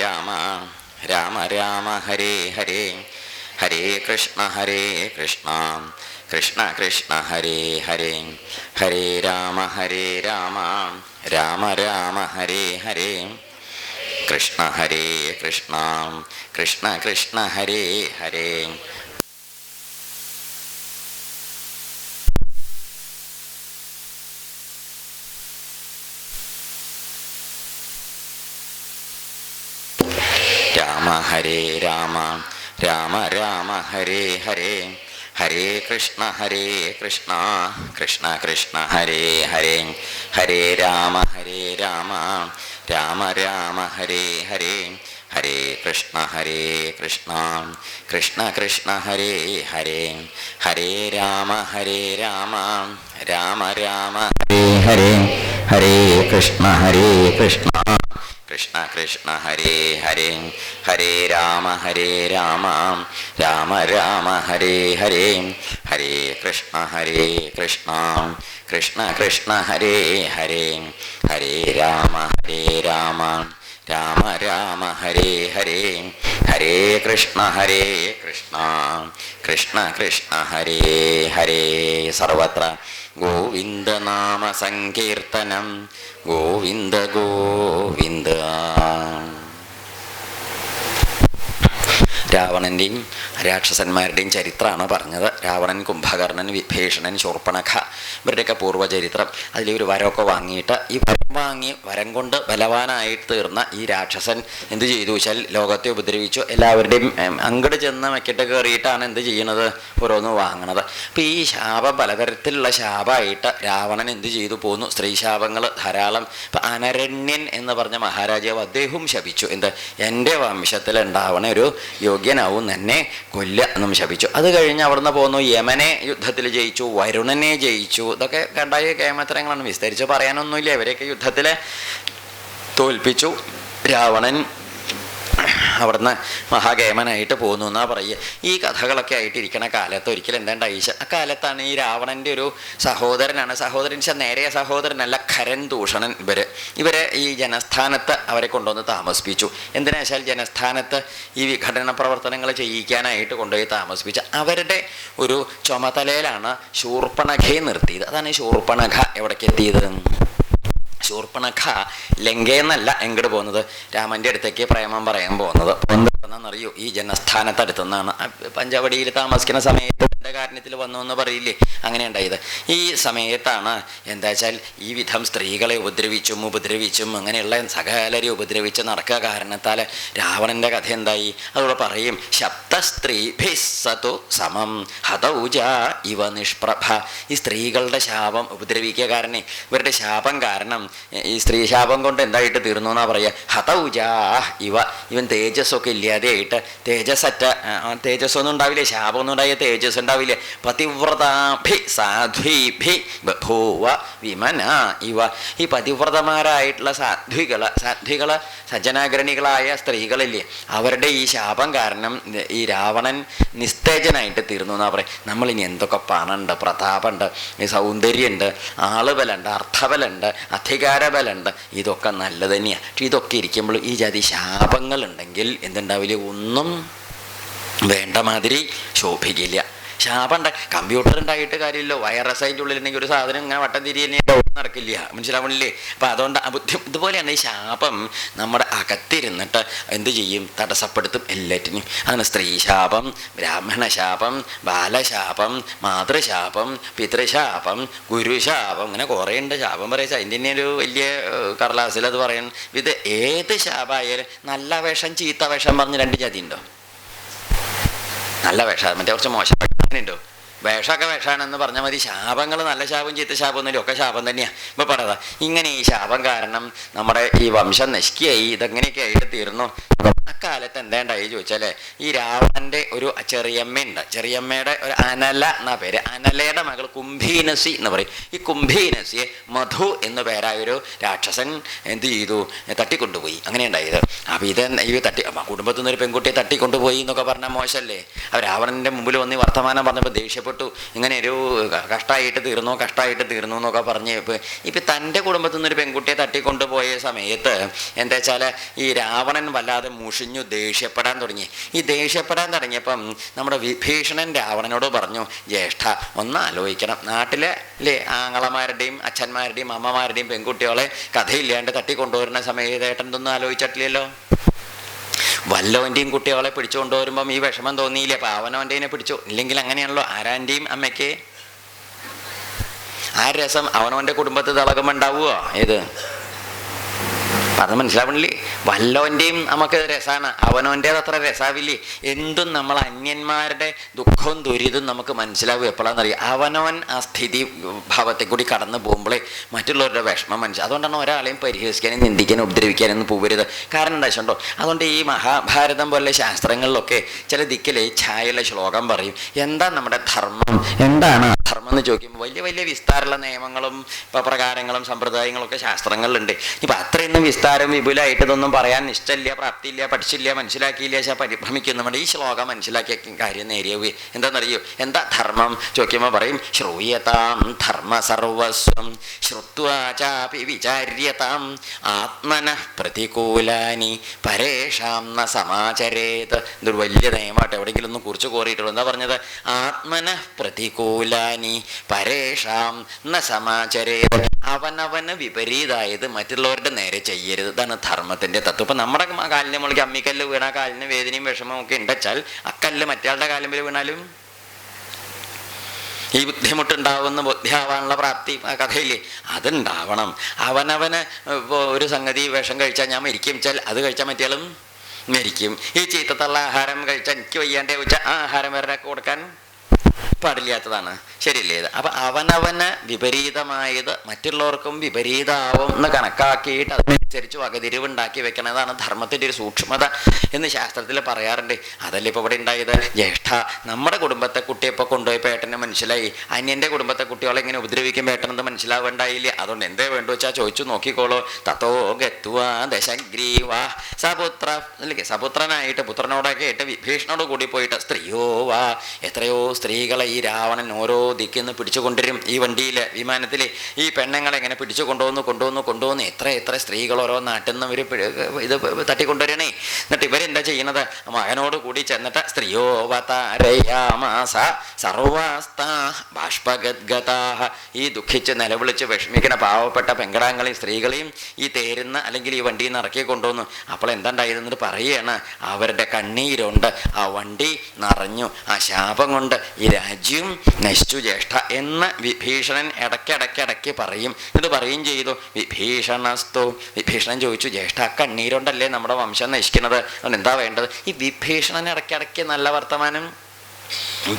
രാമ രാമ രാമ ഹരേ ഹരേ ഹരേ കൃഷ്ണ കൃഷ്ണ കൃഷ്ണ ഹരേ ഹരേ ഹരേ രാമ രാമ രാമ ഹരേ ഹരേ കൃഷ്ണ കൃഷ്ണ കൃഷ്ണ ഹരേ ഹരേ. രാമ ഹരേ രാമ രാമ രാമ ഹരേ ഹരേ ഹരേ കൃഷ്ണ കൃഷ്ണ കൃഷ്ണ ഹരേ ഹരേ ഹരേ രാമ രാമ രാമ ഹരേ ഹരേ ഹരേ കൃഷ്ണ കൃഷ്ണ കൃഷ്ണ ഹരേ ഹരേ ഹരേ രാമ രാമ രാമ ഹരേ ഹരേ ഹരേ കൃഷ്ണ കൃഷ്ണ കൃഷ്ണ ഹരേ ഹരേ ഹരേ രാമ രാമ രാമ ഹരേ ഹരേ ഹരേ കൃഷ്ണ കൃഷ്ണ കൃഷ്ണ ഹരേ ഹരേ ഹരേ രാമ രാമ രാമ ഹരേ ഹരേ ഹരേ കൃഷ്ണ കൃഷ്ണ ഹരേ ഹരേ. സർവത്ര ഗോവിന്ദനാമ സങ്കീർത്തനം ഗോവിന്ദ ഗോവിന്ദ. രാവണൻ്റെയും രാക്ഷസന്മാരുടെയും ചരിത്രമാണ് പറഞ്ഞത്. രാവണൻ, കുംഭകർണൻ, വിഭീഷണൻ, ശൂർപ്പണഖ ഇവരുടെയൊക്കെ പൂർവ്വചരിത്രം. അതിലൊരു വരമൊക്കെ വാങ്ങിയിട്ട് ഈ വരം കൊണ്ട് ബലവാനായിട്ട് തീർന്ന ഈ രാക്ഷസൻ എന്ത് ചെയ്തു വെച്ചാൽ ലോകത്തെ ഉപദ്രവിച്ചു. എല്ലാവരുടെയും അങ്ങോട്ട് ചെന്ന് മെക്കിട്ട് കയറിയിട്ടാണ് എന്ത് ചെയ്യണത്, ഓരോന്ന് വാങ്ങണത്. അപ്പോൾ ഈ ശാപം പലതരത്തിലുള്ള ശാപമായിട്ട് രാവണൻ എന്ത് ചെയ്തു പോന്നു. സ്ത്രീ ശാപങ്ങൾ ധാരാളം. ഇപ്പം അനരണ്യൻ എന്ന് പറഞ്ഞ മഹാരാജാവ് അദ്ദേഹവും ശപിച്ചു. എന്ത്, എൻ്റെ വംശത്തിൽ ഉണ്ടാവണ ഒരു യോഗ്യനാവും എന്നെ കൊല്ല എന്നും ശപിച്ചു. അത് കഴിഞ്ഞ് അവിടുന്ന് പോന്നു. യമനെ യുദ്ധത്തിൽ ജയിച്ചു, വരുണനെ ജയിച്ചു. ഇതൊക്കെ കണ്ടായ കേമത്തരങ്ങളാണ്, വിസ്തരിച്ച് പറയാനൊന്നുമില്ല. ഇവരെയൊക്കെ യുദ്ധത്തിൽ തോൽപ്പിച്ചു. രാവണൻ അവിടുന്ന് മഹാകേമനായിട്ട് പോന്നു എന്നാ പറയുക. ഈ കഥകളൊക്കെ ആയിട്ടിരിക്കണ കാലത്ത് ഒരിക്കലും എന്താണ്ടായിച്ച അക്കാലത്താണ് ഈ രാവണൻ്റെ ഒരു സഹോദരനാണ്. സഹോദരൻ നേരെ സഹോദരനല്ല, ഖരൻ, ദൂഷണൻ. ഇവരെ ഈ ജനസ്ഥാനത്ത് അവരെ കൊണ്ടുവന്ന് താമസിപ്പിച്ചു. എന്തിനാ വെച്ചാൽ ജനസ്ഥാനത്ത് ഈ വിഘടന പ്രവർത്തനങ്ങൾ ചെയ്യിക്കാനായിട്ട് കൊണ്ടുപോയി താമസിപ്പിച്ചു. അവരുടെ ഒരു ചുമതലയിലാണ് ശൂർപ്പണഖയെ നിർത്തിയത്. അതാണ് ശൂർപ്പണഖ എവിടേക്ക് എത്തിയത്. ശൂർപ്പണഖ ലങ്കയെന്നല്ല എങ്ങോട്ട് പോകുന്നത്, രാമൻ്റെ അടുത്തേക്ക് പ്രേമം പറയാൻ പോകുന്നത്. എന്താണെന്നറിയോ, ഈ ജനസ്ഥാനത്തടുത്തുനിന്നാണ്. പഞ്ചവടിയിൽ താമസിക്കുന്ന സമയത്ത് കാരണത്തിൽ വന്നു എന്ന് പറയില്ലേ, അങ്ങനെ ഉണ്ടായത്. ഈ സമയത്താണ് എന്താ വെച്ചാൽ ഈ വിധം സ്ത്രീകളെ ഉപദ്രവിച്ചും അങ്ങനെയുള്ള സകലരെ ഉപദ്രവിച്ച് നടക്കുക കാരണത്താൽ രാവണൻ്റെ കഥ എന്തായി അതോടെ പറയും. ശബ്ദസ്ത്രീഭിസ്സതു സമം ഹതൗജ ഇവ നിഷ്പ്രഭ. ഈ സ്ത്രീകളുടെ ശാപം ഉപദ്രവിക്കുക കാരണം, ഇവരുടെ ശാപം കാരണം ഈ സ്ത്രീ ശാപം കൊണ്ട് എന്തായിട്ട് തീർന്നു എന്നാ പറയുക. ഹതൗജാ ഇവൻ തേജസ്സൊക്കെ ഇല്ലാതെയായിട്ട്, തേജസ്സൊന്നും ഉണ്ടാവില്ലേ, ശാപമൊന്നും ഉണ്ടായ തേജസ് ഉണ്ടാവില്ലേ. പതിവ്രതാഭി സാധ്വീഭി ബഭൂവ വിമന ഈ പതിവ്രതമാരായിട്ടുള്ള സാധ്വികള് സജ്ജനാഗ്രണികളായ സ്ത്രീകളില്ലേ, അവരുടെ ഈ ശാപം കാരണം ഈ രാവണൻ നിസ്തേജനായിട്ട് തീർന്നു എന്നാ പറയും. നമ്മളിനി എന്തൊക്കെ പണമുണ്ട്, പ്രതാപമുണ്ട്, സൗന്ദര്യമുണ്ട്, ആളുബലുണ്ട്, അർത്ഥബലുണ്ട്, അധികാരബലുണ്ട്, ഇതൊക്കെ നല്ലത് തന്നെയാണ്. പക്ഷെ ഇതൊക്കെ ഇരിക്കുമ്പോൾ ഈ ജാതി ശാപങ്ങളുണ്ടെങ്കിൽ എന്തുണ്ടാവില്ല, ഒന്നും വേണ്ട മാതിരി ശോഭിക്കില്ല. ശാപം കമ്പ്യൂട്ടർ ഉണ്ടായിട്ട് കാര്യമില്ല. വൈറസ് അതിൻ്റെ ഉള്ളിലുണ്ടെങ്കിൽ ഒരു സാധനം ഇങ്ങനെ വട്ടം തിരിയല്ലേ നടക്കില്ല, മനസ്സിലാവണില്ലേ. അപ്പം അതുകൊണ്ട് ഇതുപോലെയാണ് ഈ ശാപം നമ്മുടെ അകത്തിരുന്നിട്ട് എന്ത് ചെയ്യും, തടസ്സപ്പെടുത്തും എല്ലാറ്റിനും. അങ്ങനെ സ്ത്രീശാപം, ബ്രാഹ്മണശാപം, ബാലശാപം, മാതൃശാപം, പിതൃശാപം, ഗുരുശാപം, അങ്ങനെ കുറേ ഉണ്ട്. ശാപം പറയുക അതിൻ്റെ തന്നെ ഒരു വലിയ കടലാസിൽ അത് പറയണം. ഇത് ഏത് ശാപമായാലും നല്ല വേഷം ചീത്ത വേഷം പറഞ്ഞ് രണ്ട് ജാതി ഉണ്ടോ. നല്ല വേഷം മറ്റേ കുറച്ച് മോശം ഉണ്ടോ. വേഷമൊക്കെ വേഷമാണെന്ന് പറഞ്ഞാൽ മതി. ശാപങ്ങൾ നല്ല ശാപം ചീത്ത ശാപം ഒന്നുമില്ല, ഒക്കെ ശാപം തന്നെയാണ്. ഇപ്പം പറയാ ഇങ്ങനെ ഈ ശാപം കാരണം നമ്മുടെ ഈ വംശം നശിക്കുകയായി, ഇതെങ്ങനെയൊക്കെ ആയിട്ട് തീർന്നു. കാലത്ത് എന്താണ്ടായി ചോദിച്ചാൽ ഈ രാവണന്റെ ഒരു ചെറിയമ്മയുണ്ട്. ചെറിയമ്മയുടെ ഒരു അനല എന്നാ പേര്. അനലയുടെ മകൾ കുംഭീനസി എന്ന് പറയും. ഈ കുംഭീനസിയെ മധു എന്ന പേരായൊരു രാക്ഷസൻ എന്ത് ചെയ്തു? തട്ടിക്കൊണ്ടുപോയി. അങ്ങനെ ഉണ്ടായത്. അപ്പം ഈ കുടുംബത്തിൽ നിന്ന് ഒരു പെൺകുട്ടിയെ തട്ടിക്കൊണ്ടുപോയി എന്നൊക്കെ പറഞ്ഞാൽ മോശമല്ലേ? അവർ രാവണന്റെ മുമ്പിൽ വന്ന് വർത്തമാനം പറഞ്ഞപ്പോൾ ദേഷ്യപ്പെട്ടു. ഇങ്ങനെ ഒരു കഷ്ടമായിട്ട് തീർന്നു എന്നൊക്കെ പറഞ്ഞ് ഇപ്പം തൻ്റെ കുടുംബത്തിൽ നിന്നൊരു പെൺകുട്ടിയെ തട്ടിക്കൊണ്ടുപോയ സമയത്ത് എന്താ വെച്ചാൽ ഈ രാവണൻ വല്ലാതെ മുഷിഞ്ഞു ദേഷ്യപ്പെടാൻ തുടങ്ങി. ഈ ദേഷ്യപ്പെടാൻ തുടങ്ങിയപ്പം നമ്മുടെ വിഭീഷണൻ രാവണനോട് പറഞ്ഞു, ജ്യേഷ്ഠ ഒന്ന് ആലോചിക്കണം, നാട്ടിലെ ആങ്ങളമാരുടെയും അച്ഛന്മാരുടെയും അമ്മമാരുടെയും പെൺകുട്ടികളെ കഥയില്ലാണ്ട് തട്ടിക്കൊണ്ടുവരുന്ന സമയത്ത് ഏട്ടൻ ഇതൊന്നും ആലോചിച്ചിട്ടില്ലല്ലോ. വല്ലവൻ്റെയും കുട്ടികളെ പിടിച്ചുകൊണ്ടുവരുമ്പം ഈ വിഷമം തോന്നിയില്ലേ? അപ്പം അവനവൻ്റെനെ പിടിച്ചു. ഇല്ലെങ്കിൽ അങ്ങനെയാണല്ലോ. ആരാൻ്റെയും അമ്മയ്ക്ക് ആ രസം അവനവൻ്റെ കുടുംബത്തിൽ തിളകുമ്പോൾ ഉണ്ടാവുമോ? ഏത് പറഞ്ഞ് മനസ്സിലാവണില്ലേ? വല്ലവൻ്റെയും നമുക്ക് രസമാണ്, അവനവൻ്റേത് അത്ര രസാവില്ലേ? എന്തും നമ്മൾ അന്യന്മാരുടെ ദുഃഖവും ദുരിതവും നമുക്ക് മനസ്സിലാവും എപ്പോഴാണെന്നറിയാം. അവനവൻ ആ സ്ഥിതി ഭാവത്തെ കൂടി കടന്നു പോകുമ്പോഴേ മറ്റുള്ളവരുടെ വിഷമം മനസ്സിലാവും. അതുകൊണ്ടാണ് ഒരാളെയും പരിഹസിക്കാനും നിന്ദിക്കാനും ഉപദ്രവിക്കാനൊന്നും പോകരുത്. കാരണം എന്താ വെച്ചിട്ടുണ്ടോ? അതുകൊണ്ട് ഈ മഹാഭാരതം പോലെ ശാസ്ത്രങ്ങളിലൊക്കെ ചില ദിക്കിലെ ഛായയുള്ള ശ്ലോകം പറയും. എന്താ നമ്മുടെ ധർമ്മം, എന്താണ് ധർമ്മം എന്ന് ചോദിക്കുമ്പോൾ വലിയ വലിയ വിസ്താരമുള്ള നിയമങ്ങളും പ്രകാരങ്ങളും സമ്പ്രദായങ്ങളൊക്കെ ശാസ്ത്രങ്ങളിലുണ്ട്. ഇപ്പം അത്രയൊന്നും വിസ്താരം വിപുലമായിട്ട് ഇതൊന്നും പറയാൻ ഇഷ്ടമില്ല, പ്രാപ്തിയില്ല, പഠിച്ചില്ല, മനസ്സിലാക്കിയില്ല, പരിഭ്രമിക്കുന്നുണ്ട്. ഈ ശ്ലോകം മനസ്സിലാക്കിയ കാര്യം നേരിയവേ എന്താണെന്നറിയോ? എന്താ ധർമ്മം ചോദിക്കുമ്പോൾ പറയും, ശ്രൂയതാം ധർമ്മ സർവസ്വം ശ്രുത്വാചാപി വിചാര്യതാം ആത്മനഃ പ്രതികൂലാനി പരേഷാം ന സമാചരേത്. ഇതൊരു വലിയ നിയമമായിട്ട് എവിടെയെങ്കിലും ഒന്ന് കുറിച്ച് കോറിയിട്ടുള്ളൂ. എന്താ പറഞ്ഞത്? ആത്മനഃ പ്രതികൂലാനി പരേഷാം ന സമാചരേത്. അവനവന് വിപരീതമായത് മറ്റുള്ളവരുടെ നേരെ ചെയ്യരുത്. ഇതാണ് ധർമ്മത്തിൻ്റെ തത്വം. ഇപ്പം നമ്മുടെ കാലിന് മുകളിൽ അമ്മിക്കല്ല് വീണ കാലിന് വേദനയും വിഷമവും ഒക്കെ ഉണ്ടെച്ചാൽ അക്കല്ല് മറ്റയാളുടെ കാലിൽ വീണാലും ഈ ബുദ്ധിമുട്ടുണ്ടാവുന്ന ബുദ്ധിയാവാനുള്ള പ്രാപ്തി കഥയില്ലേ? അതുണ്ടാവണം. അവനവന് ഇപ്പോൾ ഒരു സംഗതി വിഷം കഴിച്ചാൽ ഞാൻ മരിക്കും വെച്ചാൽ അത് കഴിച്ചാൽ മറ്റേയാളും മരിക്കും. ഈ ചീത്തത്തുള്ള ആഹാരം കഴിച്ചാൽ എനിക്ക് വയ്യാണ്ടേ വെച്ചാൽ ആ ആഹാരം വേറെ കൊടുക്കാൻ പാടില്ലാത്തതാണ്. ശരിയല്ലേ ഇത്? അപ്പം അവനവന് വിപരീതമായത് മറ്റുള്ളവർക്കും വിപരീതമാവും എന്ന് കണക്കാക്കിയിട്ട് അതിനനുസരിച്ച് വകതിരിവുണ്ടാക്കി വെക്കണതാണ് ധർമ്മത്തിൻ്റെ ഒരു സൂക്ഷ്മത എന്ന് ശാസ്ത്രത്തിൽ പറയാറുണ്ട്. അതല്ലേ ഇപ്പോൾ ഇവിടെ ഉണ്ടായത്? ജ്യേഷ്ഠ നമ്മുടെ കുടുംബത്തെ കുട്ടിയെ ഇപ്പോൾ കൊണ്ടുപോയപ്പോൾ ഏട്ടന് മനസ്സിലായി, അന്യൻ്റെ കുടുംബത്തെ കുട്ടികളെ ഇങ്ങനെ ഉപദ്രവിക്കുമ്പോൾ ഏട്ടനെന്ന് മനസ്സിലാവേണ്ടായില്ലേ? അതുകൊണ്ട് എന്തേ വേണ്ടു വെച്ചാൽ ചോദിച്ചു നോക്കിക്കോളൂ. തത്തോ ഗത്വാ ദശഗ്രീവാ സപുത്ര അല്ലേ? സപുത്രനായിട്ട് പുത്രനോടൊക്കെ ആയിട്ട് വിഭീഷണോട് കൂടി പോയിട്ട് സ്ത്രീയോ വാ, എത്രയോ സ്ത്രീകളെ ഈ രാവണൻ ഓരോ ദിക്കിന്ന് പിടിച്ചു കൊണ്ടുവരും. ഈ വണ്ടിയിൽ വിമാനത്തിൽ ഈ പെണ്ണുങ്ങളെ ഇങ്ങനെ പിടിച്ചു കൊണ്ടുവന്ന് എത്ര സ്ത്രീകൾ ഓരോ നാട്ടിൽ നിന്ന് ഇത് തട്ടിക്കൊണ്ടുവരണേ. എന്നിട്ട് ഇവരെന്താ ചെയ്യുന്നത്? മകനോട് കൂടി ചെന്നിട്ട് സ്ത്രീയോ വതാരയാമാസ സർവാസ്താ ബാഷ്പഗദ്ഗതാഹ. ഈ ദുഃഖിച്ച് നിലവിളിച്ച് വിഷമിക്കുന്ന പാവപ്പെട്ട പെങ്കടാങ്ങളെയും സ്ത്രീകളെയും ഈ തേരുന്ന അല്ലെങ്കിൽ ഈ വണ്ടിയിൽ നിന്ന് ഇറക്കി കൊണ്ടുവന്നു. അപ്പോൾ എന്താ ഉണ്ടായതെന്നിട്ട് പറയുകയാണ്, അവരുടെ കണ്ണീരുണ്ട് ആ വണ്ടി നിറഞ്ഞു, ആ ശാപം കൊണ്ട് ഈ രാജ്യം നശിച്ചു ജ്യേഷ്ഠ എന്ന് വിഭീഷണൻ ഇടയ്ക്കിടയ്ക്ക് പറയും. ഇത് പറയും ചെയ്തു. വിഭീഷണൻ ചോദിച്ചു, ജ്യേഷ്ഠ കണ്ണീരുണ്ടല്ലേ നമ്മുടെ വംശം നശിക്കുന്നത്, അതുകൊണ്ട് എന്താ വേണ്ടത്? ഈ വിഭീഷണൻ ഇടയ്ക്കിടയ്ക്ക് നല്ല വർത്തമാനം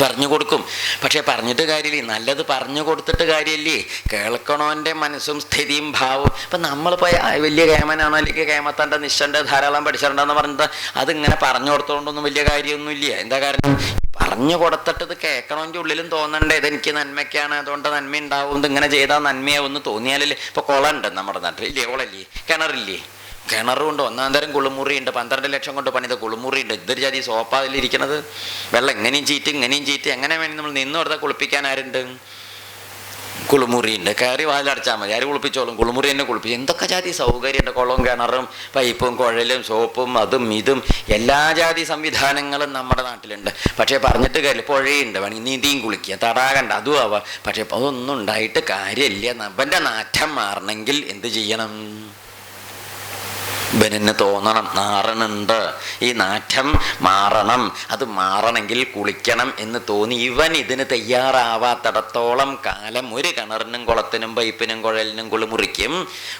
പറഞ്ഞു കൊടുക്കും. പക്ഷെ പറഞ്ഞിട്ട് കാര്യമില്ലേ, നല്ലത് പറഞ്ഞു കൊടുത്തിട്ട് കാര്യമില്ലേ? കേൾക്കണോൻ്റെ മനസ്സും സ്ഥിതിയും ഭാവവും. ഇപ്പം നമ്മളിപ്പോൾ വലിയ കേമനാണോ അല്ലെങ്കിൽ കേമത്തൻ്റെ നിശ്ചൻ്റെ ധാരാളം പഠിച്ചിട്ടുണ്ടെന്ന് പറഞ്ഞിട്ട് അതിങ്ങനെ പറഞ്ഞു കൊടുത്തോണ്ടൊന്നും വലിയ കാര്യമൊന്നുമില്ല. എന്താ കാരണം? പറഞ്ഞു കൊടുത്തിട്ട് ഇത് കേൾക്കണമെങ്കിൽ ഉള്ളിലും തോന്നണ്ടേ ഇതെനിക്ക് നന്മയ്ക്കാണ്, അതുകൊണ്ട് നന്മ ഉണ്ടാവും, ഇതിങ്ങനെ ചെയ്താൽ നന്മയാവുമെന്ന് തോന്നിയാലല്ലേ. ഇപ്പോൾ കുളമുണ്ട് നമ്മുടെ നാട്ടിൽ ഇല്ലേ? കുളമില്ലേ? കിണറില്ലേ? കിണറുണ്ട്, ഒന്നാം തരം കുളിമുറിയുണ്ട്, 12 ലക്ഷം കൊണ്ട് പണിത കുളിമുറിയുണ്ട്. ഇതൊരു ജാതി സോപ്പ അതിലിരിക്കണത്. വെള്ളം ഇങ്ങനെയും ചീറ്റ് എങ്ങനെ വേണം നമ്മൾ നിന്ന് കൊടുത്താൽ കുളിപ്പിക്കാൻ ആരുണ്ട്? കുളിമുറിയുണ്ട്, കയറി വാതിലടച്ചാൽ മതി, ആര് കുളിപ്പിച്ചോളും? കുളിമുറി തന്നെ കുളിപ്പിച്ചു. എന്തൊക്കെ ജാതി സൗകര്യമുണ്ട്! കുളവും കിണറും പൈപ്പും കുഴലും സോപ്പും അതും ഇതും എല്ലാ ജാതി സംവിധാനങ്ങളും നമ്മുടെ നാട്ടിലുണ്ട്. പക്ഷേ പറഞ്ഞിട്ട് കാര്യമില്ല. പുഴയുണ്ട്, വേണമെങ്കിൽ നീന്തിയും കുളിക്കുക, തടാകണ്ട, അതും ആവാം. പക്ഷേ അതൊന്നും ഉണ്ടായിട്ട് കാര്യമില്ല. അവൻ്റെ നാറ്റം മാറണമെങ്കിൽ എന്ത് ചെയ്യണം? ഇവനെന്ന് തോന്നണം നാറണുണ്ട്, ഈ നാറ്റം മാറണം, അത് മാറണമെങ്കിൽ കുളിക്കണം എന്ന് തോന്നി ഇവൻ ഇതിന് തയ്യാറാവാത്തിടത്തോളം കാലം ഒരു കിണറിനും കുളത്തിനും പൈപ്പിനും കുഴലിനും കുളിമുറിക്കും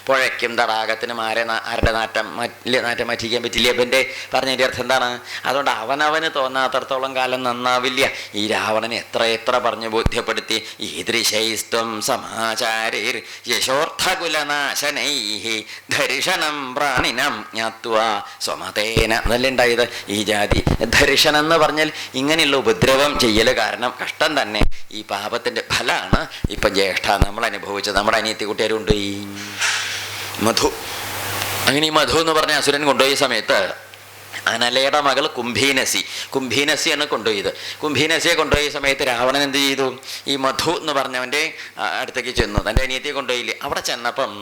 പുഴയ്ക്കും തടാകത്തിനും ആരുടെ നാറ്റം മാറ്റിക്കാൻ പറ്റില്ല. ഇവൻ്റെ പറഞ്ഞതിൻ്റെ അർത്ഥം എന്താണ്? അതുകൊണ്ട് അവനവന് തോന്നാത്തിടത്തോളം കാലം നന്നാവില്ല. ഈ രാവണൻ എത്ര പറഞ്ഞ് ബോധ്യപ്പെടുത്തി. ഈദൃശൈസ്ത്വം സമാചാരൈർ യശോർത്ഥകുലനാശനൈ ദർശനം പ്രാണിന ദർശനം ജ്ഞാത്വാ സ്വമതേന. അതല്ലേ ഉണ്ടായത് ഈ ജാതി. ദർശനം എന്ന് പറഞ്ഞാൽ ഇങ്ങനെയുള്ള ഉപദ്രവം ചെയ്യൽ കാരണം കഷ്ടം തന്നെ. ഈ പാപത്തിന്റെ ഫലമാണ് ഇപ്പൊ ജ്യേഷ്ഠ നമ്മൾ അനുഭവിച്ചത്. നമ്മുടെ അനിയത്തി കുട്ടിയാരും ഉണ്ട് ഈ മധു. അങ്ങനെ ഈ മധു എന്ന് പറഞ്ഞ അസുരൻ കൊണ്ടുപോയ സമയത്ത് അനലയുടെ മകൾ കുംഭീനസിയാണ് കൊണ്ടുപോയത്. കുംഭീനസിയെ കൊണ്ടുപോയ സമയത്ത് രാവണൻ എന്ത് ചെയ്തു? ഈ മധു എന്ന് പറഞ്ഞവൻ്റെ അടുത്തേക്ക് ചെന്നു. തൻ്റെ അനിയത്തിയെ കൊണ്ടുപോയില്ലേ. അവിടെ ചെന്നപ്പം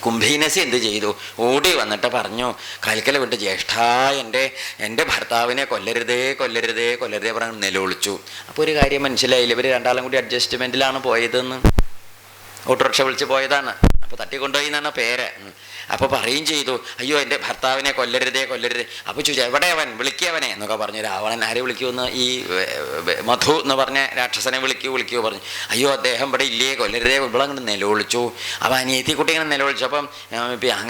കുംഭീനസി എന്ത് ചെയ്തു? ഓടി വന്നിട്ട് പറഞ്ഞു, കൽക്കല വിട്ട് ജ്യേഷ്ഠ, എൻ്റെ ഭർത്താവിനെ കൊല്ലരുതേ കൊല്ലരുതേ കൊല്ലരുതേ പറഞ്ഞ് നിലവിളിച്ചു. അപ്പോൾ ഒരു കാര്യം മനസ്സിലായില്ല, ഇവർ രണ്ടാളും കൂടി അഡ്ജസ്റ്റ്മെൻറ്റിലാണ് പോയതെന്ന്. ഓട്ടോറിക്ഷ വിളിച്ച് പോയതാണ്. അപ്പോൾ തട്ടിക്കൊണ്ടുപോയി എന്നാണ് പേര്. അപ്പോൾ പറയുകയും ചെയ്തു, അയ്യോ എൻ്റെ ഭർത്താവിനെ കൊല്ലരുതേ കൊല്ലരുതേ. അപ്പോൾ ചോദിച്ചു, എവിടെ അവൻ, വിളിക്കവനെ എന്നൊക്കെ പറഞ്ഞു. രാവണൻ ആരെ വിളിക്കുമെന്ന് ഈ മധു എന്ന് പറഞ്ഞ രാക്ഷസനെ വിളിക്കൂ പറഞ്ഞു. അയ്യോ അദ്ദേഹം ഇവിടെ ഇല്ലേ, കൊല്ലരുതേ. ഇവിടെ അങ്ങോട്ട് നിലവിളിച്ചു. അപ്പോൾ അനിയത്തി കുട്ടി ഇങ്ങനെ നിലവിളിച്ചു. അപ്പം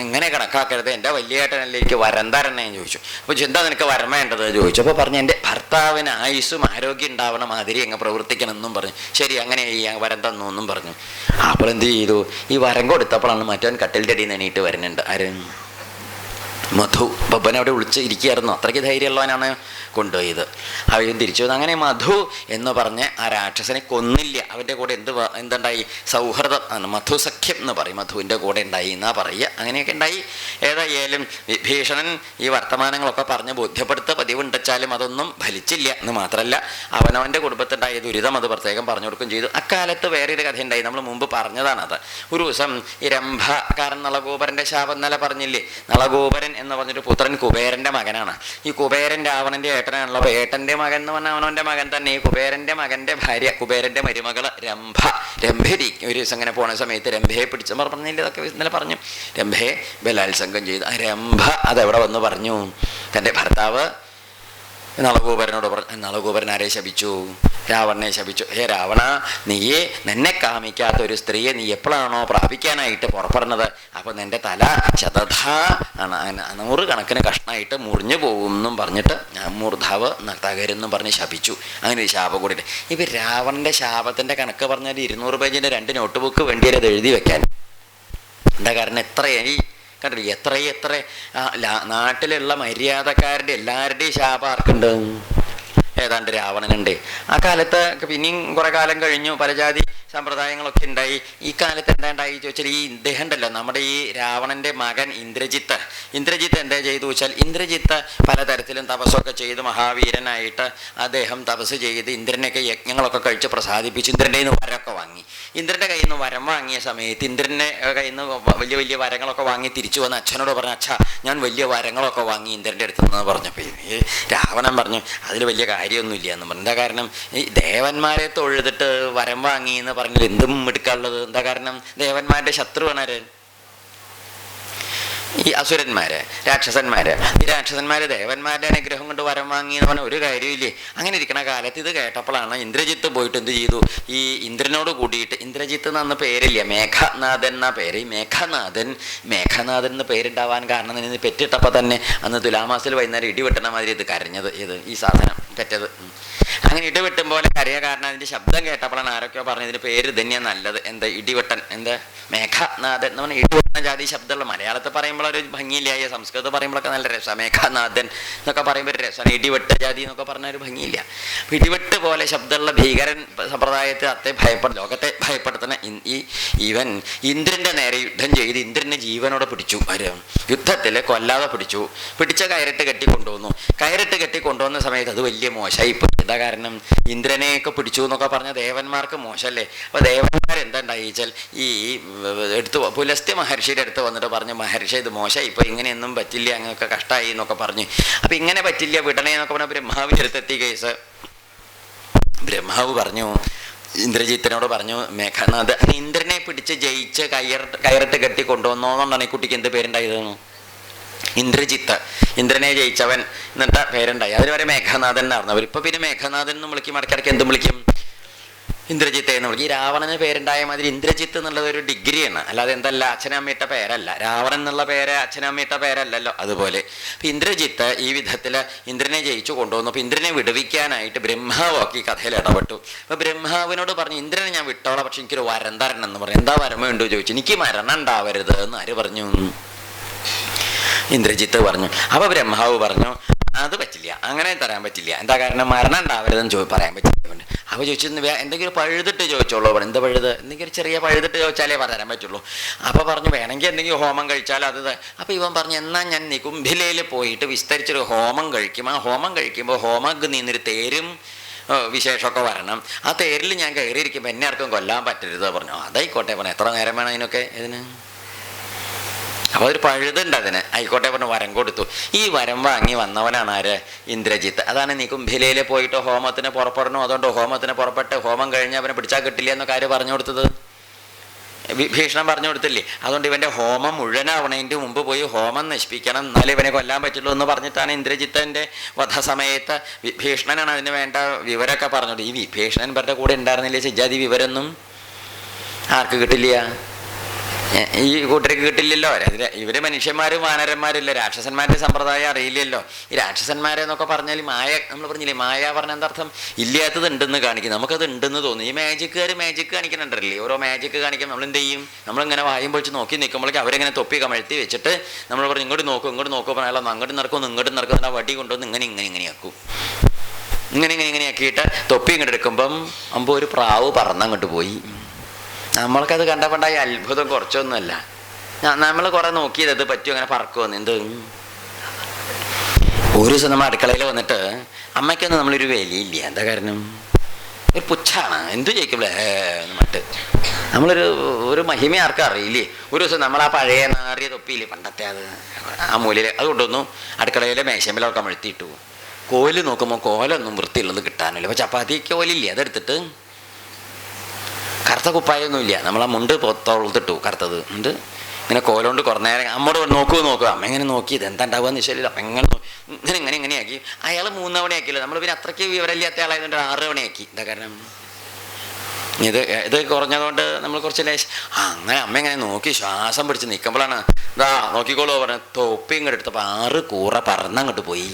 അങ്ങനെ കണക്കാക്കരുത്, എൻ്റെ വലിയ ഏട്ടനല്ലേ എനിക്ക് വരം തരണേ എന്ന് ചോദിച്ചു. അപ്പോൾ എന്താ നിനക്ക് വരം വേണ്ടത് ചോദിച്ചു. അപ്പോൾ പറഞ്ഞു, എൻ്റെ ഭർത്താവിന് ആയുസ്സും ആരോഗ്യം ഉണ്ടാവണ മാതിരി അങ്ങ് പ്രവർത്തിക്കണം എന്നും പറഞ്ഞു. ശരി അങ്ങനെ വരം തന്നു എന്നും പറഞ്ഞു. അപ്പോൾ എന്ത് ചെയ്തു? ഈ വരം കൊടുത്തപ്പോഴാണ് മറ്റവൻ കട്ടിലിൻ്റെ അടിയിൽ നിന്ന് എണീറ്റ് വരുന്നത്. ആര്? മധു. ബബ്ബനെ അവിടെ വിളിച്ച് ഇരിക്കുകയായിരുന്നു. അത്രയ്ക്ക് ധൈര്യമുള്ളവനാണ് കൊണ്ടുപോയത്. അവരും തിരിച്ചു വന്നു. അങ്ങനെ മധു എന്ന് പറഞ്ഞ് ആ രാക്ഷസനെ കൊന്നില്ല. അവൻ്റെ കൂടെ എന്തുണ്ടായി? സൗഹൃദം ആണ്, മധുസഖ്യം എന്ന് പറയും. മധുവിൻ്റെ കൂടെ ഉണ്ടായി എന്നാ പറയുക. അങ്ങനെയൊക്കെ ഉണ്ടായി. ഏതായാലും വിഭീഷണൻ ഈ വർത്തമാനങ്ങളൊക്കെ പറഞ്ഞ് ബോധ്യപ്പെടുത്ത പതിവുണ്ടെച്ചാലും അതൊന്നും ഫലിച്ചില്ല എന്ന് മാത്രമല്ല, അവനവൻ്റെ കുടുംബത്തിലുണ്ടായ ദുരിതം അത് പ്രത്യേകം പറഞ്ഞു കൊടുക്കുകയും ചെയ്തു. അക്കാലത്ത് വേറൊരു കഥ ഉണ്ടായി, നമ്മൾ മുമ്പ് പറഞ്ഞതാണത്. ഒരു ദിവസം ഈ രംഭകാരൻ നളഗോപരൻ്റെ ശാപം ഇന്നലെ പറഞ്ഞില്ലേ. നളഗോപരൻ എന്ന് പറഞ്ഞൊരു പുത്രൻ കുബേരൻ്റെ മകനാണ്. ഈ കുബേരൻ രാവണൻ്റെ ഏട്ടനാണല്ലോ. അപ്പോൾ ഏട്ടൻ്റെ മകൻ എന്ന് പറഞ്ഞാൽ അവനവൻ്റെ മകൻ തന്നെ. ഈ കുബേരൻ്റെ മകൻ്റെ ഭാര്യ, കുബേരൻ്റെ മരുമകൾ രംഭ. രംഭരി ഒരു ദിവസം അങ്ങനെ പോണ സമയത്ത് രംഭയെ പിടിച്ചവർ പറഞ്ഞില്ല, ഇതൊക്കെ ഇന്നലെ പറഞ്ഞു. രംഭയെ ബലാത്സംഗം ചെയ്തു. ആ രംഭ അതെവിടെ വന്ന് പറഞ്ഞു? തൻ്റെ ഭർത്താവ് നളഗോപരനോട് പറഞ്ഞു. നളഗോപരൻ ആരെ ശപിച്ചു? രാവണനെ ശപിച്ചു. ഹേ രാവണ, നീയെ നിന്നെ കാമിക്കാത്ത ഒരു സ്ത്രീയെ നീ എപ്പോഴാണോ പ്രാപിക്കാനായിട്ട് പുറപ്പെടുന്നത്, അപ്പോൾ നിൻ്റെ തല ശതധ ആണ് 100 കണക്കിന് കഷ്ണമായിട്ട് മുറിഞ്ഞു പോകും എന്നും പറഞ്ഞിട്ട് മൂർധാവ് തകരുന്നും പറഞ്ഞ് ശപിച്ചു. അങ്ങനെ ഒരു ശാപം കൂടിയിട്ട്. ഇപ്പം രാവണൻ്റെ ശാപത്തിൻ്റെ കണക്ക് പറഞ്ഞാൽ 200 പേജിൻ്റെ 2 നോട്ട് ബുക്ക് വേണ്ടിയത് അത് എഴുതി വെക്കാൻ. എന്താ കാരണം? എത്രയായി കണ്ടില്ല? എത്ര നാട്ടിലുള്ള മര്യാദക്കാരുടെ എല്ലാവരുടെയും ശാപം ആർക്കുണ്ട്? ഏതാണ്ട് രാവണനുണ്ട്. ആ കാലത്ത് പിന്നെയും കുറെ കാലം കഴിഞ്ഞു, പല ജാതി സമ്പ്രദായങ്ങളൊക്കെ ഉണ്ടായി. ഈ കാലത്ത് എന്താ ഉണ്ടായി ചോദിച്ചാൽ, ഈ ഇദ്ദേഹം ഉണ്ടല്ലോ, നമ്മുടെ ഈ രാവണൻ്റെ മകൻ ഇന്ദ്രജിത്ത് എന്താ ചെയ്തു വെച്ചാൽ, ഇന്ദ്രജിത്ത് പലതരത്തിലും തപസ്സൊക്കെ ചെയ്ത് മഹാവീരനായിട്ട് അദ്ദേഹം തപസ് ചെയ്ത് ഇന്ദ്രനെയൊക്കെ യജ്ഞങ്ങളൊക്കെ കഴിച്ച് പ്രസാദിപ്പിച്ച് ഇന്ദ്രൻ്റെ കയ്യിൽ നിന്ന് വരമൊക്കെ വാങ്ങി. ഇന്ദ്രൻ്റെ കയ്യിൽ നിന്ന് വരം വാങ്ങിയ സമയത്ത് ഇന്ദ്രൻ്റെ കയ്യിൽ നിന്ന് വലിയ വലിയ വരങ്ങളൊക്കെ വാങ്ങി തിരിച്ചു വന്ന് അച്ഛനോട് പറഞ്ഞു, അച്ഛാ ഞാൻ വലിയ വരങ്ങളൊക്കെ വാങ്ങി ഇന്ദ്രൻ്റെ അടുത്ത് നിന്ന് പറഞ്ഞപ്പോൾ രാവണൻ പറഞ്ഞു, അതിൽ വലിയ കാര്യമൊന്നുമില്ല എന്ന് പറഞ്ഞു. എന്താ കാരണം? ഈ ദേവന്മാരെ തൊഴുതിട്ട് വരം വാങ്ങി എന്ന് പറഞ്ഞാൽ എന്തും എടുക്കാനുള്ളത്? എന്താ കാരണം? ദേവന്മാരുടെ ശത്രുവാണ് ആര്? ഈ അസുരന്മാര്, രാക്ഷസന്മാര്. ഈ രാക്ഷസന്മാര് ദേവന്മാരുടെ അനുഗ്രഹം കൊണ്ട് വരം വാങ്ങി എന്ന് പറഞ്ഞാൽ ഒരു കാര്യമില്ലേ. അങ്ങനെ ഇരിക്കുന്ന കാലത്ത് ഇത് കേട്ടപ്പോഴാണ് ഇന്ദ്രജിത്ത് പോയിട്ട് എന്ത് ചെയ്തു? ഈ ഇന്ദ്രനോട് കൂടിയിട്ട്, ഇന്ദ്രജിത്ത് എന്ന പേരില്ല, മേഘനാഥൻ എന്ന പേര്. ഈ മേഘനാഥൻ എന്ന് പേരുണ്ടാവാൻ കാരണം ഇതിന് പെറ്റിട്ടപ്പോൾ തന്നെ അന്ന് തുലാമാസിൽ വൈകുന്നേരം ഇടിവെട്ടണ മാതിരി ഇത് കരഞ്ഞത്. ഈ സാധനം പെറ്റത്. അങ്ങനെ ഇടിവെട്ടും പോലെ കരയ കാരണം അതിൻ്റെ ശബ്ദം കേട്ടപ്പോഴാണ് ആരൊക്കെയോ പറഞ്ഞു ഇതിന് പേര് തന്നെയാണ് നല്ലത്. എന്താ? ഇടിവെട്ടൻ. എന്താ? മേഘനാഥൻ എന്ന് പറഞ്ഞാൽ ഇടിവെട്ടണ ജാതി ശബ്ദമുള്ള. മലയാളത്തിൽ പറയുമ്പോൾ ഒരു ഭംഗിയില്ലായ, സംസ്കൃതം പറയുമ്പോഴൊക്കെ നല്ല രസമാണ്. മേഘനാഥൻ എന്നൊക്കെ പറയുമ്പോൾ ഒരു രസമാണ്. ഇടിവെട്ട ജാതി എന്നൊക്കെ പറഞ്ഞാൽ ഒരു ഭംഗിയില്ല. ഇടിവെട്ട് പോലെ ശബ്ദമുള്ള ഭീകരൻ സമ്പ്രദായത്തെ ലോകത്തെ ഭയപ്പെടുത്തുന്ന ഇവൻ ഇന്ദ്രൻ്റെ നേരെ യുദ്ധം ചെയ്ത് ഇന്ദ്രനെ ജീവനോടെ പിടിച്ചു. യുദ്ധത്തിൽ കൊല്ലാതെ പിടിച്ച കയറിട്ട് കെട്ടി കൊണ്ടുവന്ന സമയത്ത് അത് വലിയ മോശമായിപ്പോയി. എന്താ കാരണം? ഇന്ദ്രനെയൊക്കെ പിടിച്ചു എന്നൊക്കെ പറഞ്ഞ ദേവന്മാർക്ക് മോശമല്ലേ. അപ്പോൾ ദേവന്മാരെന്താ ഉണ്ടായിച്ചാൽ ഈ പുലസ്ത്യ മഹർഷിയുടെ അടുത്ത് വന്നിട്ട് പറഞ്ഞു, മഹർഷി ഇത് മോശമായി, ഇപ്പോൾ ഇങ്ങനെയൊന്നും പറ്റില്ല, അങ്ങനെയൊക്കെ കഷ്ടമായി എന്നൊക്കെ പറഞ്ഞു. അപ്പം ഇങ്ങനെ പറ്റില്ല, വിടണേ എന്നൊക്കെ പറഞ്ഞാൽ ബ്രഹ്മാവിൻ്റെ അടുത്തെത്തി കേസ്. ബ്രഹ്മാവ് പറഞ്ഞു, ഇന്ദ്രജിത്തിനോട് പറഞ്ഞു, മേഘനാഥ് ഇന്ദ്രനെ പിടിച്ച് ജയിച്ച് കയറിട്ട് കെട്ടി കൊണ്ടുവന്നോന്നുകൊണ്ടാണ് ഈ കുട്ടിക്ക് എന്ത് പേരുണ്ടായതെന്ന്? ഇന്ദ്രജിത്ത്, ഇന്ദ്രനെ ജയിച്ചവൻ എന്നിട്ട് പേരുണ്ടായി. അതിന് വരെ മേഘനാഥൻ എന്നായിരുന്നു. അവരിപ്പോൾ പിന്നെ മേഘനാഥൻ എന്ന് വിളിക്കും, ഇടയ്ക്കിടയ്ക്ക് എന്തും വിളിക്കും, ഇന്ദ്രജിത്ത് എന്ന് വിളിക്കും. ഈ രാവണന് പേരുണ്ടായ മാതിരി ഇന്ദ്രജിത്ത് എന്നുള്ളത് ഒരു ഡിഗ്രിയാണ്, അല്ലാതെ എന്തല്ല അച്ഛനമ്മയിട്ട പേരല്ല. രാവണൻ എന്നുള്ള പേര് അച്ഛനമ്മയിട്ട പേരല്ലല്ലോ. അതുപോലെ ഇപ്പം ഇന്ദ്രജിത്ത് ഈ വിധത്തിൽ ഇന്ദ്രനെ ജയിച്ചു കൊണ്ടുവന്നു. അപ്പോൾ ഇന്ദ്രനെ വിടുവിക്കാനായിട്ട് ബ്രഹ്മാവൊക്കെ ഈ കഥയിൽ ഇടപെട്ടു. അപ്പോൾ ബ്രഹ്മാവിനോട് പറഞ്ഞു, ഇന്ദ്രനെ ഞാൻ വിട്ടോളാം, പക്ഷെ എനിക്കൊരു വരം തരണം എന്ന് പറഞ്ഞു. എന്താ വരം വേണ്ടു ചോദിച്ചു. എനിക്ക് മരണം ഉണ്ടാവരുത് എന്ന് ആര് പറഞ്ഞു? ഇന്ദ്രജിത്ത് പറഞ്ഞു. അപ്പോൾ ബ്രഹ്മാവ് പറഞ്ഞു അത് പറ്റില്ല, അങ്ങനെ തരാൻ പറ്റില്ല. എന്താ കാരണം? മരണം ഉണ്ടാവരുതെന്ന് പറയാൻ പറ്റില്ല. അപ്പോൾ ചോദിച്ചു എന്തെങ്കിലും പഴുതിട്ട് ചോദിച്ചോളൂ. പറഞ്ഞു എന്താ പഴുത്? എന്തെങ്കിലും ചെറിയ പഴുതിട്ട് ചോദിച്ചാലേ തരാൻ പറ്റുള്ളൂ. അപ്പോൾ പറഞ്ഞു വേണമെങ്കിൽ എന്തെങ്കിലും ഹോമം കഴിച്ചാൽ അത്. അപ്പോൾ ഇവൻ പറഞ്ഞു എന്നാൽ ഞാൻ നികുംഭിലയിൽ പോയിട്ട് വിസ്തരിച്ചൊരു ഹോമം കഴിക്കും. ആ ഹോമം കഴിക്കുമ്പോൾ ഹോമഗ്നിയിൽ നിന്നൊരു തേരും വിശേഷമൊക്കെ വരണം. ആ തേരിൽ ഞാൻ കയറിയിരിക്കുമ്പോൾ എന്നെ ആർക്കും കൊല്ലാൻ പറ്റരുത് പറഞ്ഞു. അതായിക്കോട്ടെ പറഞ്ഞു. എത്ര നേരം വേണം അതിനൊക്കെ ഇതിന്? അപ്പോൾ ഒരു പഴുതുണ്ട് അതിന്. ആയിക്കോട്ടെ പറഞ്ഞു, വരം കൊടുത്തു. ഈ വരം വാങ്ങി വന്നവനാണ് ആര്? ഇന്ദ്രജിത്ത്. അതാണ് നികുംഭിലയിൽ പോയിട്ട് ഹോമത്തിന് പുറപ്പെടണം. അതുകൊണ്ട് ഹോമത്തിന് പുറപ്പെട്ട് ഹോമം കഴിഞ്ഞ് അവനെ പിടിച്ചാൽ കിട്ടില്ല എന്നൊക്കെ ആര് പറഞ്ഞു കൊടുത്തത്? വിഭീഷണൻ പറഞ്ഞു കൊടുത്തില്ലേ? അതുകൊണ്ട് ഇവൻ്റെ ഹോമം മുഴുവനാവണതിൻ്റെ മുമ്പ് പോയി ഹോമം നശിപ്പിക്കണം, എന്നാലേ ഇവനെ കൊല്ലാൻ പറ്റുള്ളൂ എന്ന് പറഞ്ഞിട്ടാണ് ഇന്ദ്രജിത്തൻ്റെ വധസമയത്ത് വിഭീഷണനാണ് അതിന് വേണ്ട വിവരമൊക്കെ പറഞ്ഞത്. ഈ വിഭീഷണൻ ഇവരുടെ കൂടെ ഉണ്ടായിരുന്നില്ലേ സിജാതി വിവരമൊന്നും ആർക്ക് കിട്ടില്ല? ഈ കൂട്ടർക്ക് കിട്ടില്ലല്ലോ. ഇവര് മനുഷ്യന്മാരും വാനരന്മാരില്ല, രാക്ഷസന്മാരുടെ സമ്പ്രദായം അറിയില്ലല്ലോ. ഈ രാക്ഷസന്മാരെന്നൊക്കെ പറഞ്ഞാൽ മായ, നമ്മൾ പറഞ്ഞില്ലേ മായ പറഞ്ഞ എന്താർത്ഥം? ഇല്ലാത്തത് ഉണ്ടെന്ന് കാണിക്കും, നമുക്കത് ഉണ്ടെന്ന് തോന്നും. ഈ മാജിക്കുകാർ മാജിക്ക് കാണിക്കുന്നുണ്ടല്ലേ, ഓരോ മാജിക്ക് കാണിക്കും. നമ്മൾ എന്ത് ചെയ്യും? നമ്മളിങ്ങനെ വായും പൊളിച്ച് നോക്കി നിൽക്കുമ്പോഴേക്കും അവരിങ്ങനെ തൊപ്പി കമഴ്ത്തി വെച്ചിട്ട് നമ്മൾ പറഞ്ഞു ഇങ്ങോട്ട് നോക്കും പറഞ്ഞാൽ അങ്ങോട്ട് നടക്കും ഇങ്ങോട്ട് നടക്കും. ആ വടി കൊണ്ടുവന്ന് ഇങ്ങനെയാക്കും. ഇങ്ങനെ ആക്കിയിട്ട് തൊപ്പി ഇങ്ങോട്ട് എടുക്കുമ്പം അമ്പോ ഒരു പ്രാവ് പറന്നങ്ങോട്ട് പോയി. നമ്മൾക്കത് കണ്ടപ്പോണ്ടായി അത്ഭുതം കുറച്ചൊന്നുമല്ല. നമ്മൾ കുറെ നോക്കിയത് അത് പറ്റുമോ, അങ്ങനെ പറക്കുമെന്ന്. എന്ത് ഒരു ദിവസം നമ്മൾ അടുക്കളയിൽ വന്നിട്ട് അമ്മയ്ക്കൊന്നും നമ്മളൊരു വിലയില്ല. എന്താ കാരണം? ഒരു പുച്ഛാണ്. എന്തു ചോദിക്കുമ്പോൾ മറ്റ് നമ്മളൊരു മഹിമ ആർക്കും അറിയില്ലേ. ഒരു ദിവസം നമ്മൾ ആ പഴയ നാറിയ തൊപ്പിയില്ലേ പണ്ടത്തെ, അത് ആ മൂലയിൽ അത് കൊണ്ടുവന്നു അടുക്കളയിലെ മേശമ്പലൊക്കെ കമഴ്ത്തിയിട്ടു. കോല് നോക്കുമ്പോൾ കോലൊന്നും വൃത്തിയുള്ളത് കിട്ടാനില്ല. അപ്പോൾ ചപ്പാത്തിക്ക് കോലില്ലേ, അതെടുത്തിട്ട് കറുത്ത കുപ്പായൊന്നുമില്ല, നമ്മളാ മുണ്ട് തോളത്തിട്ടു കറുത്തത് ഉണ്ട്. ഇങ്ങനെ കോലുകൊണ്ട് കുറേ നേരം അമ്മോട് നോക്കുക. അമ്മ ഇങ്ങനെ നോക്കിയത് എന്താ ഉണ്ടാവുകയെന്ന് വെച്ചാൽ അപ്പം ഇങ്ങനെയാക്കി. അയാൾ 3 തവണയാക്കിയില്ല. നമ്മൾ പിന്നെ അത്രയ്ക്ക് വിവരമില്ലാത്ത ആളായതുകൊണ്ട് 6 തവണയാക്കി. എന്താ കാരണം? ഇത് കുറഞ്ഞതുകൊണ്ട് നമ്മൾ കുറച്ച് അങ്ങനെ അമ്മ ഇങ്ങനെ നോക്കി ശ്വാസം പിടിച്ച് നിൽക്കുമ്പോഴാണ് ഇതാ നോക്കിക്കോളൂ പറഞ്ഞ തൊപ്പി ഇങ്ങോട്ട് എടുത്തപ്പോൾ 6 കൂറ പറന്നങ്ങോട്ട് പോയി.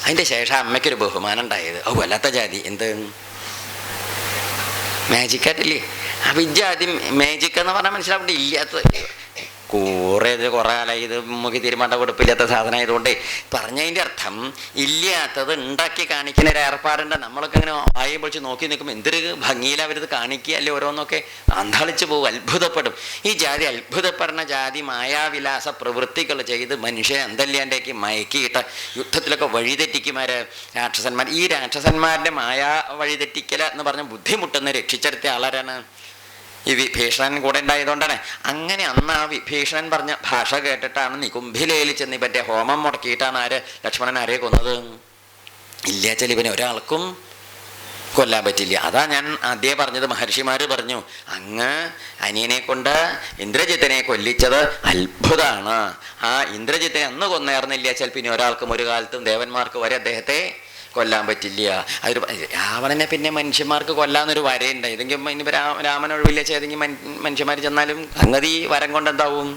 അതിൻ്റെ ശേഷം അമ്മയ്ക്കൊരു ബഹുമാനം ഉണ്ടായത്. ഓ വല്ലാത്ത ജാതി. എന്ത് മാജിക്കായിട്ടില്ലേ? അപ്പം ഇജാദ്യം മാജിക് എന്ന് പറഞ്ഞാൽ മനസ്സിലാവേണ്ട ഇല്ലാത്തത്. കുറേ കാലമായി ഇത് നമുക്ക് തീരുമാനം കൊടുപ്പില്ലാത്ത സാധനമായതുകൊണ്ട് പറഞ്ഞതിൻ്റെ അർത്ഥം ഇല്ലാത്തത് ഉണ്ടാക്കി കാണിക്കുന്ന ഒരു ഏർപ്പാടുണ്ട്. നമ്മളൊക്കെ ഇങ്ങനെ വായും പൊളിച്ച് നോക്കി നിൽക്കുമ്പോൾ എന്തൊരു ഭംഗിയിൽ അവരിത് കാണിക്കുക അല്ലേ, ഓരോന്നൊക്കെ അന്താളിച്ച് പോകും, അത്ഭുതപ്പെടും. ഈ ജാതി അത്ഭുതപ്പെടുന്ന ജാതി മായാവിലാസ പ്രവൃത്തികൾ ചെയ്ത് മനുഷ്യനെ എന്തല്ലാണ്ടാക്കി മയക്കിയിട്ട് യുദ്ധത്തിലൊക്കെ വഴിതെറ്റിക്കുമാര് രാക്ഷസന്മാർ. ഈ രാക്ഷസന്മാരുടെ മായാ വഴിതെറ്റിക്കൽ എന്ന് പറഞ്ഞ ബുദ്ധിമുട്ടുന്ന രക്ഷിച്ചെടുത്ത ആളാരാണ്? ഈ വിഭീഷണൻ കൂടെ ഉണ്ടായതുകൊണ്ടാണ്. അങ്ങനെ അന്ന് ആ വിഭീഷണൻ പറഞ്ഞ ഭാഷ കേട്ടിട്ടാണ് നികുംഭിലയിൽ ചെന്ന് ഇവൻ്റെ ഹോമം മുടക്കിയിട്ടാണ് ലക്ഷ്മണൻ ആരെ കൊന്നത്? ഇല്ലാച്ചാൽ ഇവനെ ഒരാൾക്കും കൊല്ലാൻ പറ്റില്ല. അതാ ഞാൻ ആദ്യം പറഞ്ഞത്. മഹർഷിമാർ പറഞ്ഞു അങ്ങ് അനിയനെ കൊണ്ട് ഇന്ദ്രജിത്തിനെ കൊല്ലിച്ചത് അത്ഭുതമാണ്. ആ ഇന്ദ്രജിത്തിനെ അന്ന് കൊന്നേർന്നില്ല വെച്ചാൽ പിന്നെ ഒരാൾക്കും ഒരു കാലത്തും ദേവന്മാർക്ക് വരെ അദ്ദേഹത്തെ കൊല്ലാൻ പറ്റില്ല. അതൊരു രാവണനെ പിന്നെ മനുഷ്യന്മാർക്ക് കൊല്ലാന്നൊരു വരയുണ്ട്. ഇതെങ്കിൽ ഇനിയിപ്പോൾ രാമൻ ഒഴിവില്ല ചെയ്തെങ്കിൽ മനുഷ്യന്മാർ ചെന്നാലും സംഗതി വരം കൊണ്ട് എന്താവും?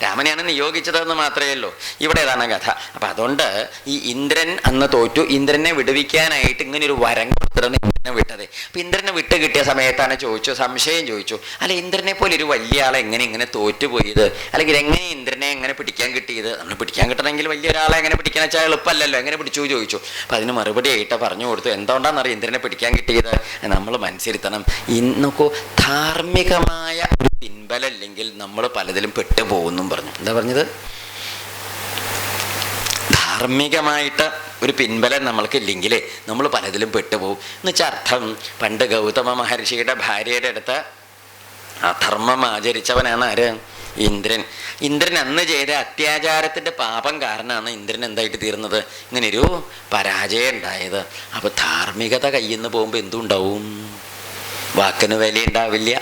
രാമനെയാണ് നിയോഗിച്ചതെന്ന് മാത്രമേ ഉള്ളൂ. ഇവിടെ ഏതാണ് കഥ. അപ്പം അതുകൊണ്ട് ഈ ഇന്ദ്രൻ അന്ന് തോറ്റു. ഇന്ദ്രനെ വിടുവിക്കാനായിട്ട് ഇങ്ങനൊരു വരം കൊടുത്തിട്ടാണ് ഇന്ദ്രനെ വിട്ടത്. അപ്പം ഇന്ദ്രനെ വിട്ട് കിട്ടിയ സമയത്താണ് സംശയം ചോദിച്ചു, അല്ല ഇന്ദ്രനെ പോലെ ഒരു വലിയ ആളെ ഇങ്ങനെ തോറ്റുപോയത്, അല്ലെങ്കിൽ എങ്ങനെ ഇന്ദ്രനെ എങ്ങനെ പിടിക്കാൻ കിട്ടിയത്? നമ്മൾ പിടിക്കാൻ കിട്ടണമെങ്കിൽ വലിയ ഒരാളെ എങ്ങനെ പിടിക്കാൻ വെച്ചാൽ എളുപ്പമല്ലല്ലോ, എങ്ങനെ പിടിച്ചു ചോദിച്ചു. അപ്പം അതിന് മറുപടി ആയിട്ട് പറഞ്ഞു കൊടുത്തു. എന്തുകൊണ്ടാണെന്നറിയാം ഇന്ദ്രനെ പിടിക്കാൻ കിട്ടിയത്? നമ്മൾ മനസ്സിരുത്തണം. ഇന്നൊക്കെ ധാർമ്മികമായ ഒരു പിൻബലമില്ലെങ്കിൽ നമ്മൾ പലതിലും പെട്ടുപോകുന്നു പറഞ്ഞു. എന്താ പറഞ്ഞത്? ധാർമ്മികമായിട്ട് ഒരു പിൻബലം നമ്മൾക്കില്ലെങ്കിൽ നമ്മൾ പലതിലും പെട്ടുപോകും എന്ന് വെച്ചാൽ അർത്ഥം. പണ്ട് ഗൗതമ മഹർഷിയുടെ ഭാര്യയുടെ അടുത്ത് അധർമ്മം ആചരിച്ചവനാണ് ആര്? ഇന്ദ്രൻ അന്ന് ചെയ്ത അത്യാചാരത്തിൻ്റെ പാപം കാരണമാണ് ഇന്ദ്രൻ എന്തായിട്ട് തീർന്നത്? ഇങ്ങനെയൊരു പരാജയം ഉണ്ടായത്. അപ്പോൾ ധാർമ്മികത കയ്യിൽ നിന്ന് പോകുമ്പോൾ എന്തുണ്ടാവും? വാക്കിന് വിലയുണ്ടാവില്ല,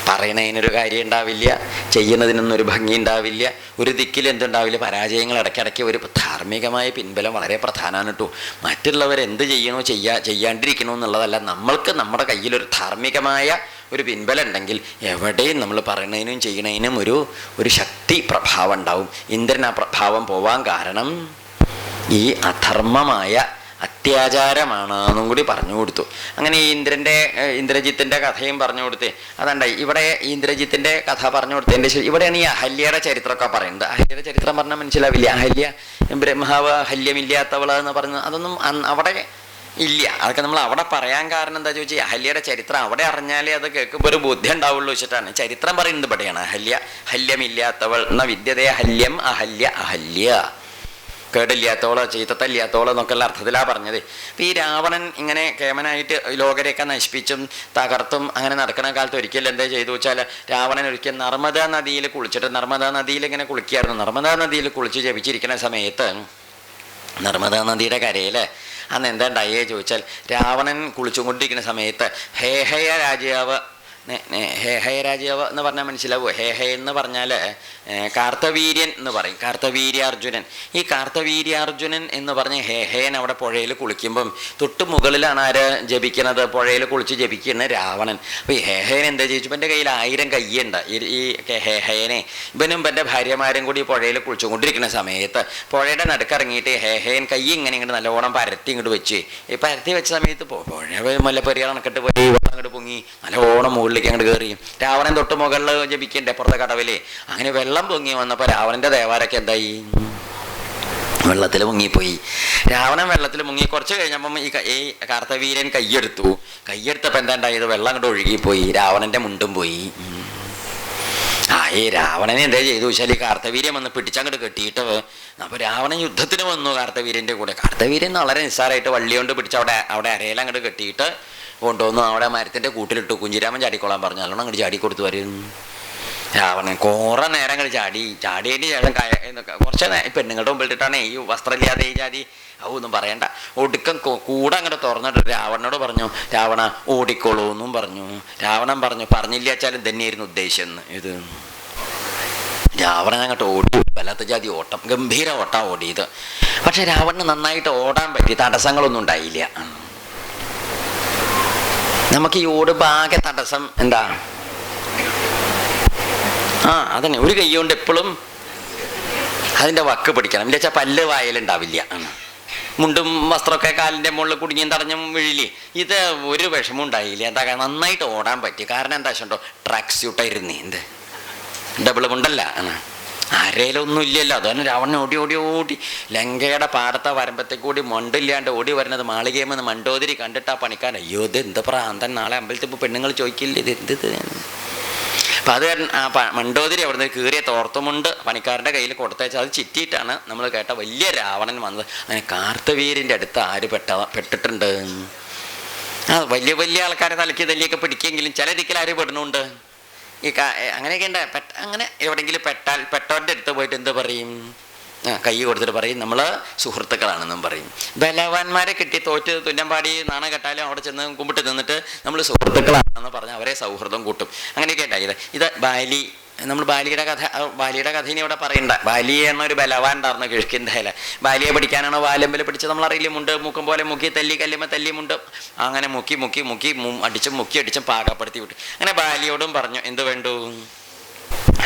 പറയണതിനൊരു കാര്യം ഉണ്ടാവില്ല, ചെയ്യുന്നതിനൊന്നൊരു ഭംഗി ഉണ്ടാവില്ല, ഒരു ദിക്കിൽ എന്തുണ്ടാവില്ല, പരാജയങ്ങൾ ഇടയ്ക്കിടയ്ക്ക്. ഒരു ധാർമ്മികമായ പിൻബലം വളരെ പ്രധാനമാണ് കേട്ടോ. മറ്റുള്ളവരെന്ത് ചെയ്യണോ ചെയ്യാണ്ടിരിക്കണോ എന്നുള്ളതല്ല, നമ്മൾക്ക് നമ്മുടെ കയ്യിലൊരു ധാർമ്മികമായ ഒരു പിൻബലം ഉണ്ടെങ്കിൽ എവിടെയും നമ്മൾ പറയണതിനും ചെയ്യണതിനും ഒരു ശക്തി പ്രഭാവം ഉണ്ടാവും. ഇന്ദ്രൻ ആ പ്രഭാവം പോവാൻ കാരണം ഈ അധർമ്മമായ അത്യാചാരമാണ് എന്നും കൂടി പറഞ്ഞു കൊടുത്തു. അങ്ങനെ ഈ ഇന്ദ്രജിത്തിൻ്റെ കഥയും പറഞ്ഞു കൊടുത്തേ. അതുണ്ടായി ഇവിടെ ഇന്ദ്രജിത്തിൻ്റെ കഥ പറഞ്ഞു കൊടുത്തതിൻ്റെ ശരി ഇവിടെയാണ് ഈ അഹല്യയുടെ ചരിത്രമൊക്കെ പറയുന്നത്. അഹല്യയുടെ ചരിത്രം പറഞ്ഞാൽ മനസ്സിലാവില്ല. അഹല്യ ബ്രഹ്മാവ് അഹല്യമില്ലാത്തവളെന്ന് പറഞ്ഞ് അതൊന്നും അവിടെ ഇല്ല. അതൊക്കെ നമ്മൾ അവിടെ പറയാൻ കാരണം എന്താ ചോദിച്ചാൽ അഹല്യയുടെ ചരിത്രം അവിടെ അറിഞ്ഞാലേ അത് കേൾക്കുമ്പോൾ ഒരു ബുദ്ധി ഉണ്ടാവുള്ളൂ വെച്ചിട്ടാണ് ചരിത്രം പറയുന്നത്. ഇവിടെയാണ് ഹല്യമില്ലാത്തവൾ എന്ന വിദ്യതേ ഹല്യം അഹല്യ അഹല്യ, കേടില്ലാത്തോളോ ചീത്തത്തല്ലാത്തോളോ എന്നൊക്കെയുള്ള അർത്ഥത്തിലാണ് പറഞ്ഞത്. അപ്പം ഈ രാവണൻ ഇങ്ങനെ കേമനായിട്ട് ലോകരെയൊക്കെ നശിപ്പിച്ചും തകർത്തും അങ്ങനെ നടക്കുന്ന കാലത്ത് ഒരിക്കലും എന്താ ചെയ്തു വെച്ചാൽ രാവണൻ ഒരിക്കൽ നർമ്മദാ നദിയിൽ കുളിച്ചിട്ട് നർമ്മദാ നദിയിൽ ഇങ്ങനെ കുളിക്കുകയായിരുന്നു. നർമ്മദാ നദിയിൽ കുളിച്ച് ജപിച്ചിരിക്കുന്ന സമയത്ത് നർമ്മദാ നദിയുടെ കരയിൽ അന്ന് എന്താ ഉണ്ടായേ ചോദിച്ചാൽ രാവണൻ കുളിച്ചുകൊണ്ടിരിക്കുന്ന സമയത്ത് ഹേഹയ രാജാവ് എന്ന് പറഞ്ഞാൽ മനസ്സിലാവുമോ? ഹേഹയ എന്ന് പറഞ്ഞാൽ കാർത്തവീര്യൻ എന്ന് പറയും, കാർത്തവീര്യാർജുനൻ. ഈ കാർത്തവീര്യാർജുനൻ എന്ന് പറഞ്ഞ ഹേഹയൻ അവിടെ പുഴയിൽ കുളിക്കുമ്പം തൊട്ട് മുകളിലാണ് ആര് ജപിക്കുന്നത്? പുഴയിൽ കുളിച്ച് ജപിക്കുന്ന രാവണൻ. അപ്പോൾ ഈ ഹേഹയൻ എന്താ ചോദിച്ചപ്പോൾ എൻ്റെ കയ്യിൽ 1000 കയ്യുണ്ട്. ഈ ഹേഹയനെ ഇവനും എൻ്റെ ഭാര്യമാരും കൂടി പുഴയിൽ കുളിച്ചുകൊണ്ടിരിക്കുന്ന സമയത്ത് പുഴയുടെ നടുക്കിറങ്ങിയിട്ട് ഹേഹയൻ കൈ ഇങ്ങനെ ഇങ്ങോട്ട് നല്ലോണം പരത്തി ഇങ്ങോട്ട് വെച്ച് ഈ പരത്തി വെച്ച സമയത്ത് പുഴ മുല്ലപ്പെരിയാർ അണക്കെട്ട് പോയി വെള്ളം അങ്ങോട്ട് പൊങ്ങി നല്ലോണം മുകളിലേക്ക് അങ്ങോട്ട് കയറി. രാവണൻ തൊട്ട് മുകളിൽ ജപിക്കണ്ടേ പുറത്തെ കടവിൽ. അങ്ങനെ വെള്ളം പൊങ്ങി വന്നപ്പോൾ രാവണൻ്റെ ദേവാരൊക്കെ എന്തായി? വെള്ളത്തിൽ മുങ്ങിപ്പോയി. രാവണൻ വെള്ളത്തിൽ മുങ്ങി. കുറച്ച് കഴിഞ്ഞപ്പം ഈ കാർത്തവീര്യൻ കയ്യെടുത്തപ്പോൾ എന്താ ഉണ്ടായത്? വെള്ളം അങ്ങോട്ട് ഒഴുകിപ്പോയി. രാവണൻ്റെ മുണ്ടും പോയി. ഈ രാവണനെ എന്താ ചെയ്തു വെച്ചാൽ ഈ കാർത്തവീര്യൻ വന്ന് പിടിച്ചങ്ങോട്ട് കെട്ടിയിട്ട് അപ്പോൾ രാവണൻ യുദ്ധത്തിന് വന്നു കാർത്തവീര്യൻ്റെ കൂടെ. കാർത്തവീര്യൻ വളരെ നിസ്സാരമായിട്ട് വള്ളി കൊണ്ട് പിടിച്ച് അവിടെ അരയിലങ്ങോട്ട് കെട്ടിയിട്ട് കൊണ്ടുവന്നു അവിടെ മരത്തിൻ്റെ കൂട്ടിലിട്ടു. കുഞ്ഞിരാമൻ ചാടിക്കൊള്ളാൻ പറഞ്ഞു. നല്ലോണം അങ്ങോട്ട് ചാടിക്കൊടുത്തു വരും. രാവണൻ കുറേ നേരം അങ്ങോട്ട് ചാടിയതിന് ശേഷം കുറച്ച് പെണ്ണുങ്ങളുടെ മുമ്പിലിട്ടാണ് ഈ വസ്ത്രമില്ലാതെ ഈ ജാതി ഒന്നും പറയണ്ട. ഒടുക്കം കൂടെ അങ്ങോട്ട് തുറന്നിട്ട് രാവണനോട് പറഞ്ഞു, രാവണ ഓടിക്കോളൂ എന്നും പറഞ്ഞു. രാവണൻ പറഞ്ഞില്ല വെച്ചാലും തന്നെയായിരുന്നു ഉദ്ദേശം. ഇത് രാവണൻ അങ്ങോട്ട് ഓടി. വല്ലാത്ത ജാതി ഓട്ടം, ഗംഭീര ഓട്ടം ഓടിയത്. പക്ഷെ രാവണന് നന്നായിട്ട് ഓടാൻ പറ്റി, തടസ്സങ്ങളൊന്നും ഉണ്ടായില്ല. നമുക്ക് ഈ ഓടുമ്പോൾ ആകെ തടസ്സം എന്താ? അതന്നെ, ഒരു കൈ കൊണ്ട് എപ്പോഴും അതിൻ്റെ വക്ക് പിടിക്കണം. എന്താ വെച്ചാൽ പല്ല് വായലുണ്ടാവില്ല. മുണ്ടും വസ്ത്രമൊക്കെ കാലിൻ്റെ മുകളിൽ കുടുങ്ങിയും തടഞ്ഞും വീഴില്ലേ. ഇത് ഒരു വിഷമം ഉണ്ടായില്ല. എന്താ നന്നായിട്ട് ഓടാൻ പറ്റി. കാരണം എന്താ വെച്ചിട്ടുണ്ടോ? ട്രാക്ക് സ്യൂട്ടായിരുന്നു. എന്ത് ഡബിൾ മുണ്ടല്ല, അരയിലൊന്നും ഇല്ലല്ലോ. അതുതന്നെ രാവണൻ ഓടി ലങ്കയുടെ പാടത്തെ വരമ്പത്തേക്ക് കൂടി മണ്ടില്ലാണ്ട് ഓടി വരുന്നത് മാളികയെന്ന് മണ്ടോതിരി കണ്ടിട്ട് ആ പണിക്കാരൻ, അയ്യോ ഇത് എന്ത് പ്രാന്തൻ, നാളെ അമ്പലത്തിൽ ഇപ്പോൾ പെണ്ണുങ്ങൾ ചോദിക്കില്ലേ ഇത് എന്ത്. അപ്പം അത് ആ മണ്ടോതിരി അവിടുന്ന് കീറിയ തോർത്തുമുണ്ട് പണിക്കാരൻ്റെ കയ്യിൽ കൊടുത്തേച്ചാൽ അത് ചിറ്റിയിട്ടാണ് നമ്മൾ കേട്ട വലിയ രാവണൻ വന്നത്. അങ്ങനെ കാർത്തവീര്യൻ്റെ അടുത്ത് ആര് പെട്ടിട്ടുണ്ട്? വലിയ വലിയ ആൾക്കാരെ തലയ്ക്ക് തല്ലിയൊക്കെ പിടിക്കുമെങ്കിലും ചില ദിക്കിൽ ആര് പെടുന്നുണ്ട്? ഈ അങ്ങനെയൊക്കെ ഉണ്ട്. അങ്ങനെ എവിടെയെങ്കിലും പെട്ടവൻ്റെ അടുത്ത് പോയിട്ട് എന്ത് പറയും? കൈ കൊടുത്തിട്ട് പറയും നമ്മൾ സുഹൃത്തുക്കളാണെന്നും പറയും. ബലവാന്മാരെ കിട്ടി തോറ്റ് തുന്നമ്പാടി നാണം കെട്ടാലും അവിടെ ചെന്ന് കുമ്പിട്ട് നിന്നിട്ട് നമ്മൾ സുഹൃത്തുക്കളാണെന്ന് പറഞ്ഞ് അവരെ സൗഹൃദം കൂട്ടും. അങ്ങനെയൊക്കെ ഉണ്ടായത്. ഇത് നമ്മൾ ബാലിയുടെ കഥയിനെ ഇവിടെ പറയണ്ട. ബാലി എന്നൊരു ബലവാൻ ഉണ്ടായിരുന്നു കിഴക്കിന്തേല. ബാലിയെ പിടിക്കാനാണോ വാലമ്പല് പിടിച്ച് നമ്മളറിയില്ല. മുണ്ട് മുക്കും പോലെ മുക്കി തല്ലി കല്ലുമ്പോൾ തല്ലി മുണ്ട് അങ്ങനെ മുക്കി അടിച്ചും പാകപ്പെടുത്തി വിട്ടു. അങ്ങനെ ബാലിയോടും പറഞ്ഞു എന്ത് വേണ്ടു,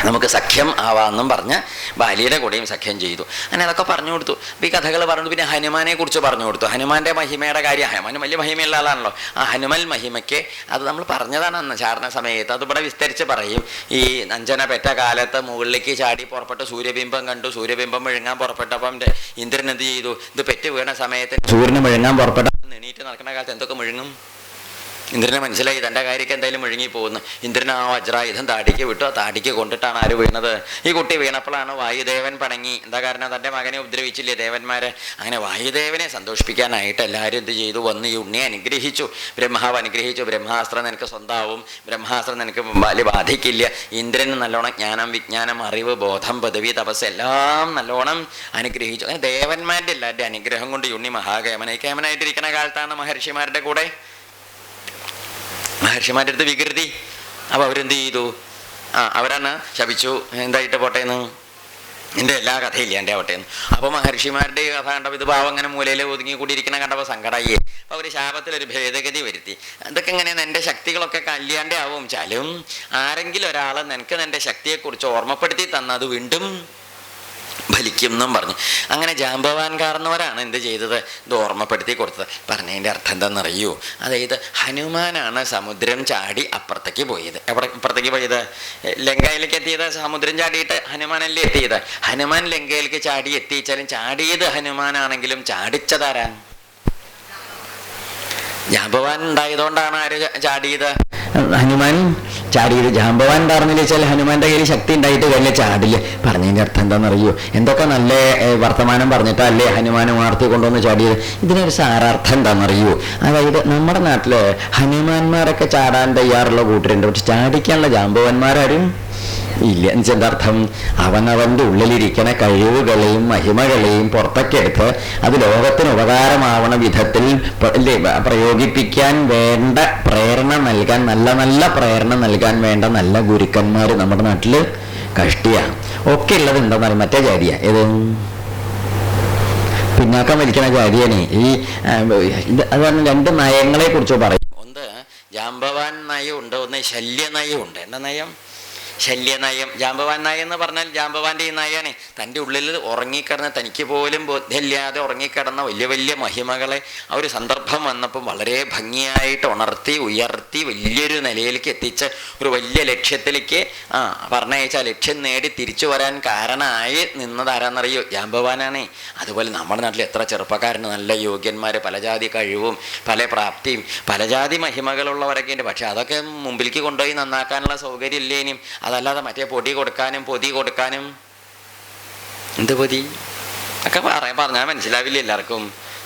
നമുക്ക് സഖ്യം ആവാമെന്നും പറഞ്ഞ് ബാലിയുടെ കൂടെയും സഖ്യം ചെയ്തു. അങ്ങനെ അതൊക്കെ പറഞ്ഞു കൊടുത്തു. അപ്പോൾ ഈ കഥകൾ പറഞ്ഞു. പിന്നെ ഹനുമാനെ കുറിച്ച് പറഞ്ഞു കൊടുത്തു. ഹനുമാൻ്റെ മഹിമയുടെ കാര്യം. ഹനുമാൻ വലിയ മഹിമയുള്ള ആളാണല്ലോ. ആ ഹനുമൽ മഹിമയ്ക്ക് അത് നമ്മൾ പറഞ്ഞതാണ് അന്ന് ചാരണ സമയത്ത്. അതിവിടെ വിസ്തരിച്ച് പറയും. ഈ അഞ്ജന പെറ്റ കാലത്ത് മുകളിലേക്ക് ചാടി പുറപ്പെട്ട് സൂര്യബിംബം കണ്ടു. സൂര്യബിംബം വിഴുങ്ങാൻ പുറപ്പെട്ടപ്പം ഇന്ദ്രൻ എന്ത് ചെയ്തു? ഇത് പെറ്റ് വീണ സമയത്ത് സൂര്യന് വിഴുങ്ങാൻ പുറപ്പെട്ട എണീറ്റ് നടക്കുന്ന കാലത്ത് എന്തൊക്കെ മുഴുങ്ങും? ഇന്ദ്രനെ മനസ്സിലായി തൻ്റെ കാര്യമൊക്കെ എന്തായാലും മുഴുങ്ങി പോകുന്നു. ഇന്ദ്രൻ ആ വജ്രായുധം താടിക്ക് വിട്ടു. ആ താടിക്ക് കൊണ്ടിട്ടാണ് ആര് വീണത്? ഈ കുട്ടി വീണപ്പോഴാണ് വായുദേവൻ പണങ്ങി. എന്താ കാരണം? തൻ്റെ മകനെ ഉപദ്രവിച്ചില്ലേ ദേവന്മാരെ. അങ്ങനെ വായുദേവനെ സന്തോഷിപ്പിക്കാനായിട്ട് എല്ലാവരും എന്ത് ചെയ്തു? വന്ന് ഈ ഉണ്ണിയെ അനുഗ്രഹിച്ചു. ബ്രഹ്മാവ് അനുഗ്രഹിച്ചു. ബ്രഹ്മാസ്ത്രം നിനക്ക് സ്വന്തമാവും, ബ്രഹ്മാസ്ത്രം നിനക്ക് വലിയ ബാധിക്കില്ല. ഇന്ദ്രന് നല്ലോണം ജ്ഞാനം, വിജ്ഞാനം, അറിവ്, ബോധം, പദവി, തപസ് എല്ലാം നല്ലോണം അനുഗ്രഹിച്ചു. അങ്ങനെ ദേവന്മാരുടെ എല്ലാവരുടെ അനുഗ്രഹം കൊണ്ട് ഈ ഉണ്ണി കേമനായിട്ടിരിക്കുന്ന കാലത്താണ് മഹർഷിമാരുടെ കൂടെ മഹർഷിമാരുടെ അടുത്ത് വികൃതി. അപ്പോൾ അവരെന്ത് ചെയ്തു? അവരാണ് ശപിച്ചു. എന്തായിട്ട് പോട്ടേന്ന് എൻ്റെ എല്ലാ കഥയില്ല എൻ്റെ ആവട്ടേന്ന്. അപ്പോൾ മഹർഷിമാരുടെ കഥ കണ്ടപ്പോൾ ഇത് ഭാവം അങ്ങനെ മൂലയിൽ ഒതുങ്ങി കൂടിയിരിക്കുന്ന കണ്ടപ്പോൾ സങ്കടമായി. അപ്പോൾ അവർ ശാപത്തിലൊരു ഭേദഗതി വരുത്തി. അതൊക്കെ എങ്ങനെയാണ്? എൻ്റെ ശക്തികളൊക്കെ കല്യാണ്ടേ ആവും ചാലും ആരെങ്കിലും ഒരാൾ നിനക്ക് നിൻ്റെ ശക്തിയെക്കുറിച്ച് ഓർമ്മപ്പെടുത്തി തന്നത് വീണ്ടും ഫലിക്കും എന്നും പറഞ്ഞു. അങ്ങനെ ജാമ്പവാൻ കാരണവരാണ് എന്ത് ചെയ്തത്, ഇത് ഓർമ്മപ്പെടുത്തി കൊടുത്തത്. പറഞ്ഞതിൻ്റെ അർത്ഥം എന്താണെന്നറിയൂ? അതായത് ഹനുമാനാണ് സമുദ്രം ചാടി അപ്പുറത്തേക്ക് പോയത്. എവിടെ അപ്പുറത്തേക്ക് പോയത്? ലങ്കയിലേക്ക് എത്തിയത് സമുദ്രം ചാടിയിട്ട് ഹനുമാനല്ലേ എത്തിയത്. ഹനുമാൻ ലങ്കയിലേക്ക് ചാടി എത്തിച്ചാലും ചാടിയത് ഹനുമാനാണെങ്കിലും ചാടിച്ചതാരാൻ? ജാമ്പവാൻ ഉണ്ടായതുകൊണ്ടാണ് ആര് ചാടിയത്? ഹനുമാൻ ചാടിയത്. ജാമ്പവാൻ ഉണ്ടായിരുന്നില്ല വെച്ചാൽ ഹനുമാന്റെ കയ്യിൽ ശക്തി ഉണ്ടായിട്ട് വലിയ ചാടില്ല. പറഞ്ഞതിൻ്റെ അർത്ഥം എന്താണെന്നറിയോ? എന്തൊക്കെ നല്ല വർത്തമാനം പറഞ്ഞിട്ടല്ലേ ഹനുമാൻ ഉണർത്തി കൊണ്ടുവന്ന് ചാടിയത്. ഇതിനൊരു സാരാർത്ഥം എന്താണെന്നറിയോ? അതായത് നമ്മുടെ നാട്ടില് ഹനുമാന്മാരൊക്കെ ചാടാൻ തയ്യാറുള്ള കൂട്ടരുണ്ട്, പക്ഷെ ചാടിക്കാനുള്ള ജാമ്പവാന്മാരാരും ഇല്ല. എന്നുവെച്ചെന്തർത്ഥം? അവനവൻ്റെ ഉള്ളിലിരിക്കുന്ന കഴിവുകളെയും മഹിമകളെയും പുറത്തൊക്കെ എടുത്ത് അത് ലോകത്തിന് ഉപകാരമാവണ വിധത്തിൽ പ്രയോഗിപ്പിക്കാൻ വേണ്ട പ്രേരണ നൽകാൻ, നല്ല നല്ല പ്രേരണ നൽകാൻ വേണ്ട നല്ല ഗുരുക്കന്മാർ നമ്മുടെ നാട്ടിൽ കഷ്ടിയാണ്. ഒക്കെ ഉള്ളത് എന്താണെന്ന് മറ്റേ ജാതിയാ. ഏത് പിന്നാക്കം വലിക്കണ ജാതിയാണ് ഈ. അതുകൊണ്ട് രണ്ട് നയങ്ങളെ കുറിച്ച് പറയും. ഒന്ന് ജാമ്പവാൻ നയം ഉണ്ട്, ഒന്ന് ശല്യ നയം ഉണ്ട്. എന്താ നയം? ശല്യനയം. ജാമ്പവാൻ നയം എന്ന് പറഞ്ഞാൽ ജാമ്പവാൻ്റെ ഈ നയാണ് തൻ്റെ ഉള്ളിൽ ഉറങ്ങിക്കിടന്ന്, തനിക്ക് പോലും ബോധ്യമില്ലാതെ ഉറങ്ങിക്കിടന്ന വലിയ വലിയ മഹിമകളെ ആ ഒരു സന്ദർഭം വന്നപ്പം വളരെ ഭംഗിയായിട്ട് ഉണർത്തി ഉയർത്തി വലിയൊരു നിലയിലേക്ക് എത്തിച്ച് ഒരു വലിയ ലക്ഷ്യത്തിലേക്ക് പറഞ്ഞയച്ച ലക്ഷ്യം നേടി തിരിച്ചു വരാൻ കാരണമായി നിന്നതാരാന്നറിയോ? ജാമ്പവാനാണേ. അതുപോലെ നമ്മുടെ നാട്ടിൽ എത്ര ചെറുപ്പക്കാരന് നല്ല യോഗ്യന്മാർ, പല ജാതി കഴിവും പല പ്രാപ്തിയും പല ജാതി മഹിമകളുള്ളവരൊക്കെ ഉണ്ട്. പക്ഷെ അതൊക്കെ മുമ്പിലേക്ക് കൊണ്ടുപോയി നന്നാക്കാനുള്ള സൗകര്യം ഇല്ലേ ഇനിയും. അതല്ലാതെ മറ്റേ പൊടി കൊടുക്കാനും എന്ത് പൊതി ഒക്കെ പറഞ്ഞാൽ മനസ്സിലാവില്ല എല്ലാവർക്കും.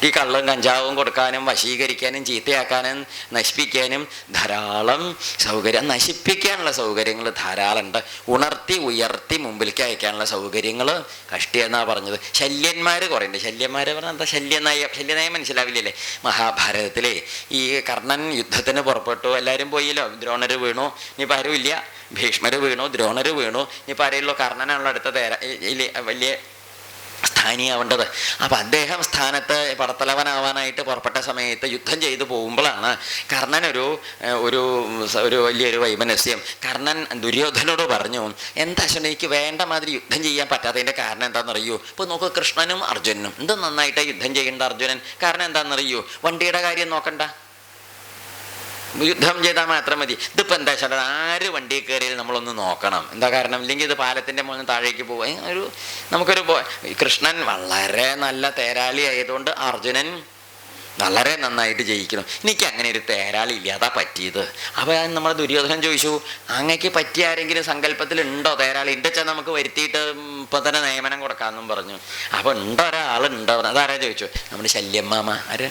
ഈ കള്ളും കഞ്ചാവും കൊടുക്കാനും വശീകരിക്കാനും ചീത്തയാക്കാനും നശിപ്പിക്കാനും ധാരാളം സൗകര്യം, നശിപ്പിക്കാനുള്ള സൗകര്യങ്ങൾ ധാരാളം ഉണ്ട്. ഉണർത്തി ഉയർത്തി മുമ്പിലേക്ക് അയക്കാനുള്ള സൗകര്യങ്ങൾ കഷ്ടിയെന്നാണ് പറഞ്ഞത്. ശല്യന്മാർ കുറേ ഉണ്ട്. ശല്യന്മാർ പറഞ്ഞാൽ എന്താ? ശല്യനയം മനസ്സിലാവില്ലല്ലേ? മഹാഭാരതത്തിലെ ഈ കർണൻ യുദ്ധത്തിന് പുറപ്പെട്ടു, എല്ലാവരും പോയില്ലോ. ദ്രോണർ വീണു, ഇനിയിപ്പോൾ ആരും ഇല്ല. ഭീഷ്മർ വീണു, ദ്രോണർ വീണു, ഇനിയിപ്പോൾ ആരെയുള്ളൂ? കർണനാണല്ലോ അടുത്ത വലിയ സ്ഥാനീയാവേണ്ടത്. അപ്പം അദ്ദേഹം സ്ഥാനത്ത് പടത്തലവനാവാനായിട്ട് പുറപ്പെട്ട സമയത്ത് യുദ്ധം ചെയ്തു പോകുമ്പോഴാണ് കർണനൊരു വലിയൊരു വൈമനസ്യം. കർണൻ ദുര്യോധനോട് പറഞ്ഞു, എന്താ എനിക്ക് വേണ്ട മാതിരി യുദ്ധം ചെയ്യാൻ പറ്റാത്തതിൻ്റെ കാരണം എന്താണെന്നറിയൂ? ഇപ്പോൾ നോക്കൂ, കൃഷ്ണനും അർജുനനും എന്ത് നന്നായിട്ട് യുദ്ധം ചെയ്യേണ്ട അർജുനൻ. കാരണം എന്താണെന്നറിയൂ? വണ്ടിയുടെ കാര്യം നോക്കണ്ട, യുദ്ധം ചെയ്താൽ മാത്രം മതി. ഇതിപ്പോൾ എന്താ വെച്ചാൽ ആര് വണ്ടി കയറിയാൽ നമ്മളൊന്ന് നോക്കണം. എന്താ കാരണം? ഇല്ലെങ്കിൽ ഇത് പാലത്തിൻ്റെ മുകളിൽ താഴേക്ക് പോവാൻ നമുക്കൊരു കൃഷ്ണൻ വളരെ നല്ല തേരാളി ആയതുകൊണ്ട് അർജുനൻ വളരെ നന്നായിട്ട് ജയിക്കണം. എനിക്ക് അങ്ങനെ ഒരു തേരാളി ഇല്ല, അതാ പറ്റിയത്. അപ്പോൾ നമ്മൾ ദുര്യോധനൻ ചോദിച്ചു, അങ്ങക്ക് പറ്റിയ ആരെങ്കിലും സങ്കല്പത്തിലുണ്ടോ തേരാളി? ഉണ്ടെച്ചാൽ നമുക്ക് വരുത്തിയിട്ട് ഇപ്പം തന്നെ നിയമനം കൊടുക്കാമെന്നും പറഞ്ഞു. അപ്പോൾ ഉണ്ടോ ഒരാളുണ്ടോ? അതാരാ ചോദിച്ചു? നമ്മുടെ ശല്യമ്മാമ. ആര്?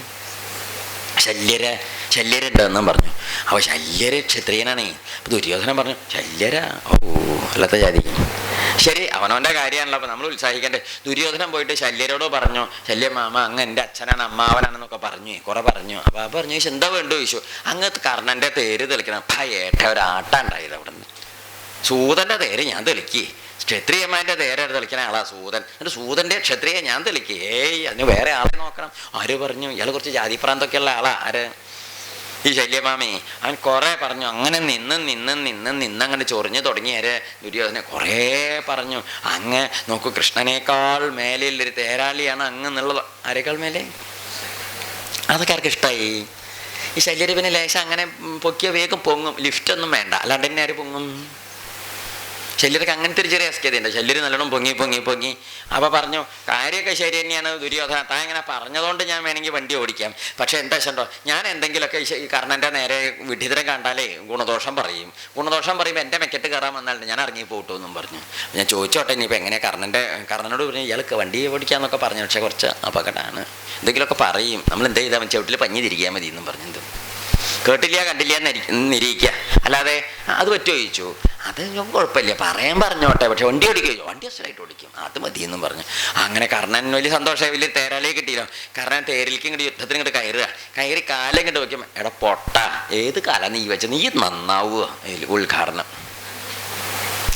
ശല്യരുണ്ടെന്നും പറഞ്ഞു. അപ്പോൾ ശല്യര് ക്ഷത്രിയനാണേ. അപ്പോൾ ദുര്യോധനൻ പറഞ്ഞു, ശല്യര അല്ലാത്ത ജാതി. ശരി, അവനവൻ്റെ കാര്യമാണല്ലോ, അപ്പോൾ നമ്മൾ ഉത്സാഹിക്കണ്ടേ. ദുര്യോധനൻ പോയിട്ട് ശല്യരോട് പറഞ്ഞു, ശല്യമാമ അങ്ങ് എൻ്റെ അച്ഛനാണ് അമ്മാവനാണെന്നൊക്കെ പറഞ്ഞു, കുറെ പറഞ്ഞു. അപ്പോൾ ആ പറഞ്ഞു, എന്താ വേണ്ടു ചോദിച്ചു. അങ്ങ് കർണൻ്റെ തേര് തെളിക്കണം. ഏട്ട ഒരാട്ടം ഉണ്ടായത് അവിടെ നിന്ന്. സൂതൻ്റെ തേര് ഞാൻ തെളിക്കി, ക്ഷത്രിയന്മാരുടെ തേരെ തെളിക്കുന്ന ആളാ സൂതൻ. എന്നിട്ട് സൂതൻ്റെ ക്ഷത്രിയെ ഞാൻ തെളിക്കി. അതിന് വേറെ ആളെ നോക്കണം. ആര് പറഞ്ഞു? ഇയാൾ കുറച്ച് ജാതിപ്രാന്തൊക്കെയുള്ള ആളാ. ആര്? ഈ ശല്യമാമി. അവൻ കുറേ പറഞ്ഞു. അങ്ങനെ നിന്നങ്ങോട്ട് ചൊറിഞ്ഞു തുടങ്ങിയാര് ദുര്യോധനെ കുറേ പറഞ്ഞു. അങ്ങ് നോക്കൂ, കൃഷ്ണനേക്കാൾ മേലെയുള്ളൊരു തേരാളിയാണ് അങ്ങ് എന്നുള്ളത്. ആരേക്കാൾ മേലെ? അതൊക്കെ ആർക്ക് ഇഷ്ടമായി? ഈ ശല്യര് പിന്നെ ലേശം അങ്ങനെ പൊക്കിയ വേഗം പൊങ്ങും, ലിഫ്റ്റൊന്നും വേണ്ട. അല്ലാണ്ട് തന്നെ ആര് പൊങ്ങും? ശല്യർക്ക് അങ്ങനത്തെ ഒരു ചെറിയ അസ്കതയുണ്ട്. ശല്യർ നല്ലോണം പൊങ്ങി. അപ്പോൾ പറഞ്ഞു, കാര്യമൊക്കെ ശരി തന്നെയാണ് ദുര്യോധന, താൻ ഇങ്ങനെ പറഞ്ഞതുകൊണ്ട് ഞാൻ വേണമെങ്കിൽ വണ്ടി ഓടിക്കാം. പക്ഷേ എന്താ വെച്ചോ, ഞാൻ എന്തെങ്കിലുമൊക്കെ ഈ കർണൻ്റെ നേരെ വിഡ്ഢിതരം കണ്ടാലേ ഗുണദോഷം പറയുമ്പോൾ എൻ്റെ മെക്കറ്റ് കയറാൻ വന്നാലുണ്ട് ഞാൻ ഇറങ്ങി പോട്ടു എന്നും പറഞ്ഞു. ഞാൻ ചോദിച്ചോട്ടെ ഇനിയിപ്പോൾ എങ്ങനെ കർണനോട് പറഞ്ഞു, ഇയാൾക്ക് വണ്ടി ഓടിക്കാമെന്നൊക്കെ പറഞ്ഞു. പക്ഷേ കുറച്ച് അപകടമാണ്, എന്തെങ്കിലുമൊക്കെ പറയും. നമ്മൾ എന്താ ചെയ്താൽ ചവിട്ടിൽ പഞ്ഞി തിരിക്കാൻ മതി എന്നും പറഞ്ഞു. എന്ത് കേട്ടില്ല കണ്ടില്ല എന്നിരിക്കുക, അല്ലാതെ അത് പറ്റുമോ ചോദിച്ചു. അത് കുഴപ്പമില്ല, പറഞ്ഞോട്ടെ, പക്ഷെ വണ്ടി ഓടിക്കുമോ? വണ്ടി അസലായിട്ട് ഓടിക്കും, അത് മതിയെന്നും പറഞ്ഞു. അങ്ങനെ കർണൻ വലിയ സന്തോഷമായി, വലിയ തേരാളിയെ കിട്ടിയല്ലോ. കർണൻ തേരിലേക്ക് ഇങ്ങോട്ട് യുദ്ധത്തിന് ഇങ്ങോട്ട് കയറി കാലം ഇങ്ങോട്ട് വയ്ക്കും. എടാ പൊട്ട, ഏത് കാലം നീ വെച്ച, നീ നന്നാവുക. ഉദ്ഘാടനം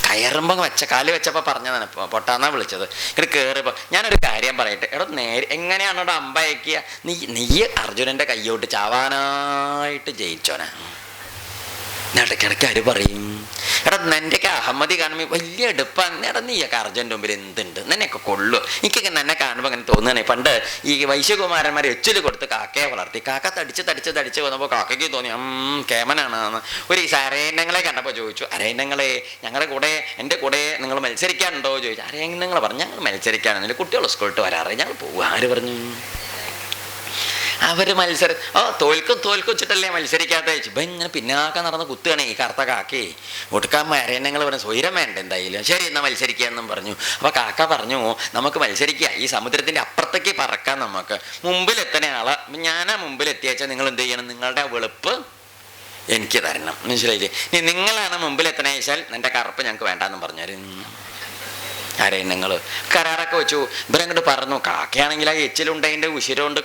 കയറുമ്പോൾ കാല് വെച്ചപ്പോൾ പറഞ്ഞതാണ്, പൊട്ടാന്നാ വിളിച്ചത്. ഇങ്ങോട്ട് കയറിയപ്പോൾ ഞാനൊരു കാര്യം പറയട്ടെ. എടാ നേരെ എങ്ങനെയാണ് ഇവിടെ അമ്പയക്കുക? നീ അർജുനൻ്റെ കയ്യോട്ട് ചാവാനായിട്ട് ജയിച്ചോനാ. ഇടയ്ക്കിടയ്ക്ക് ആര് പറയും, എടാ നിൻ്റെയൊക്കെ അഹമ്മദി കാണുമ്പോൾ വലിയ എടുപ്പാണ്, എടാ നീയൊക്കെ അർജൻ്റെ മുമ്പിൽ എന്തുണ്ട്, നിന്നെയൊക്കെ കൊള്ളു. എനിക്കൊക്കെ എന്നെ കാണുമ്പോൾ അങ്ങനെ തോന്നുകയാണ്. പണ്ട് ഈ വൈശ്യകുമാരന്മാർ എച്ചിൽ കൊടുത്ത് കാക്കയെ വളർത്തി, കാക്ക തടിച്ച് വന്നപ്പോൾ കാക്കയ്ക്ക് തോന്നി കേമനാണ്. ഒരു അരയന്നങ്ങളെ കണ്ടപ്പോൾ ചോദിച്ചു, അരയന്നങ്ങളെ ഞങ്ങളുടെ കൂടെ എൻ്റെ കൂടെ നിങ്ങൾ മത്സരിക്കാനുണ്ടോ ചോദിച്ചു. അരയന്നങ്ങൾ പറഞ്ഞു, ഞങ്ങൾ മത്സരിക്കാനെന്നില്ല, കുട്ടികൾ സ്കൂളിട്ട് വരാറ്, ഞങ്ങൾ പോകുക. ആര് പറഞ്ഞു? അവർ തോൽക്കും വെച്ചിട്ടല്ലേ മത്സരിക്കാത്ത. ഇപ്പം ഇങ്ങനെ പിന്നാക്കം നടന്ന് കുത്തുകയാണ് ഈ കറുത്ത കാക്കേ. ഒടുക്കാൻ അരയന്നങ്ങൾ പറഞ്ഞു സ്വൈരം വേണ്ട എന്തായാലും, ശരി എന്നാൽ മത്സരിക്കുക എന്നും പറഞ്ഞു. അപ്പോൾ കാക്ക പറഞ്ഞു, നമുക്ക് മത്സരിക്കുക, ഈ സമുദ്രത്തിൻ്റെ അപ്പുറത്തേക്ക് പറക്കാം, നമുക്ക് മുമ്പിലെത്തുന്ന ആളെ ഞാനാ മുമ്പിലെത്തിയാച്ചാൽ നിങ്ങൾ എന്ത് ചെയ്യണം, നിങ്ങളുടെ ആ വെളുപ്പ് എനിക്ക് തരണം, മനസ്സിലായില്ലേ? ഇനി നിങ്ങളാണ് മുമ്പിലെത്തണ വെച്ചാൽ എൻ്റെ കറുപ്പ് ഞങ്ങൾക്ക് വേണ്ടാന്നും പറഞ്ഞായിരുന്നു. അരയന്നങ്ങൾ കരാറൊക്കെ വെച്ചു. ഇവരങ്ങോട്ട് പറഞ്ഞു. കാക്കയാണെങ്കിൽ ആ എച്ചിലുണ്ടതിൻ്റെ ഉശിരമുണ്ട്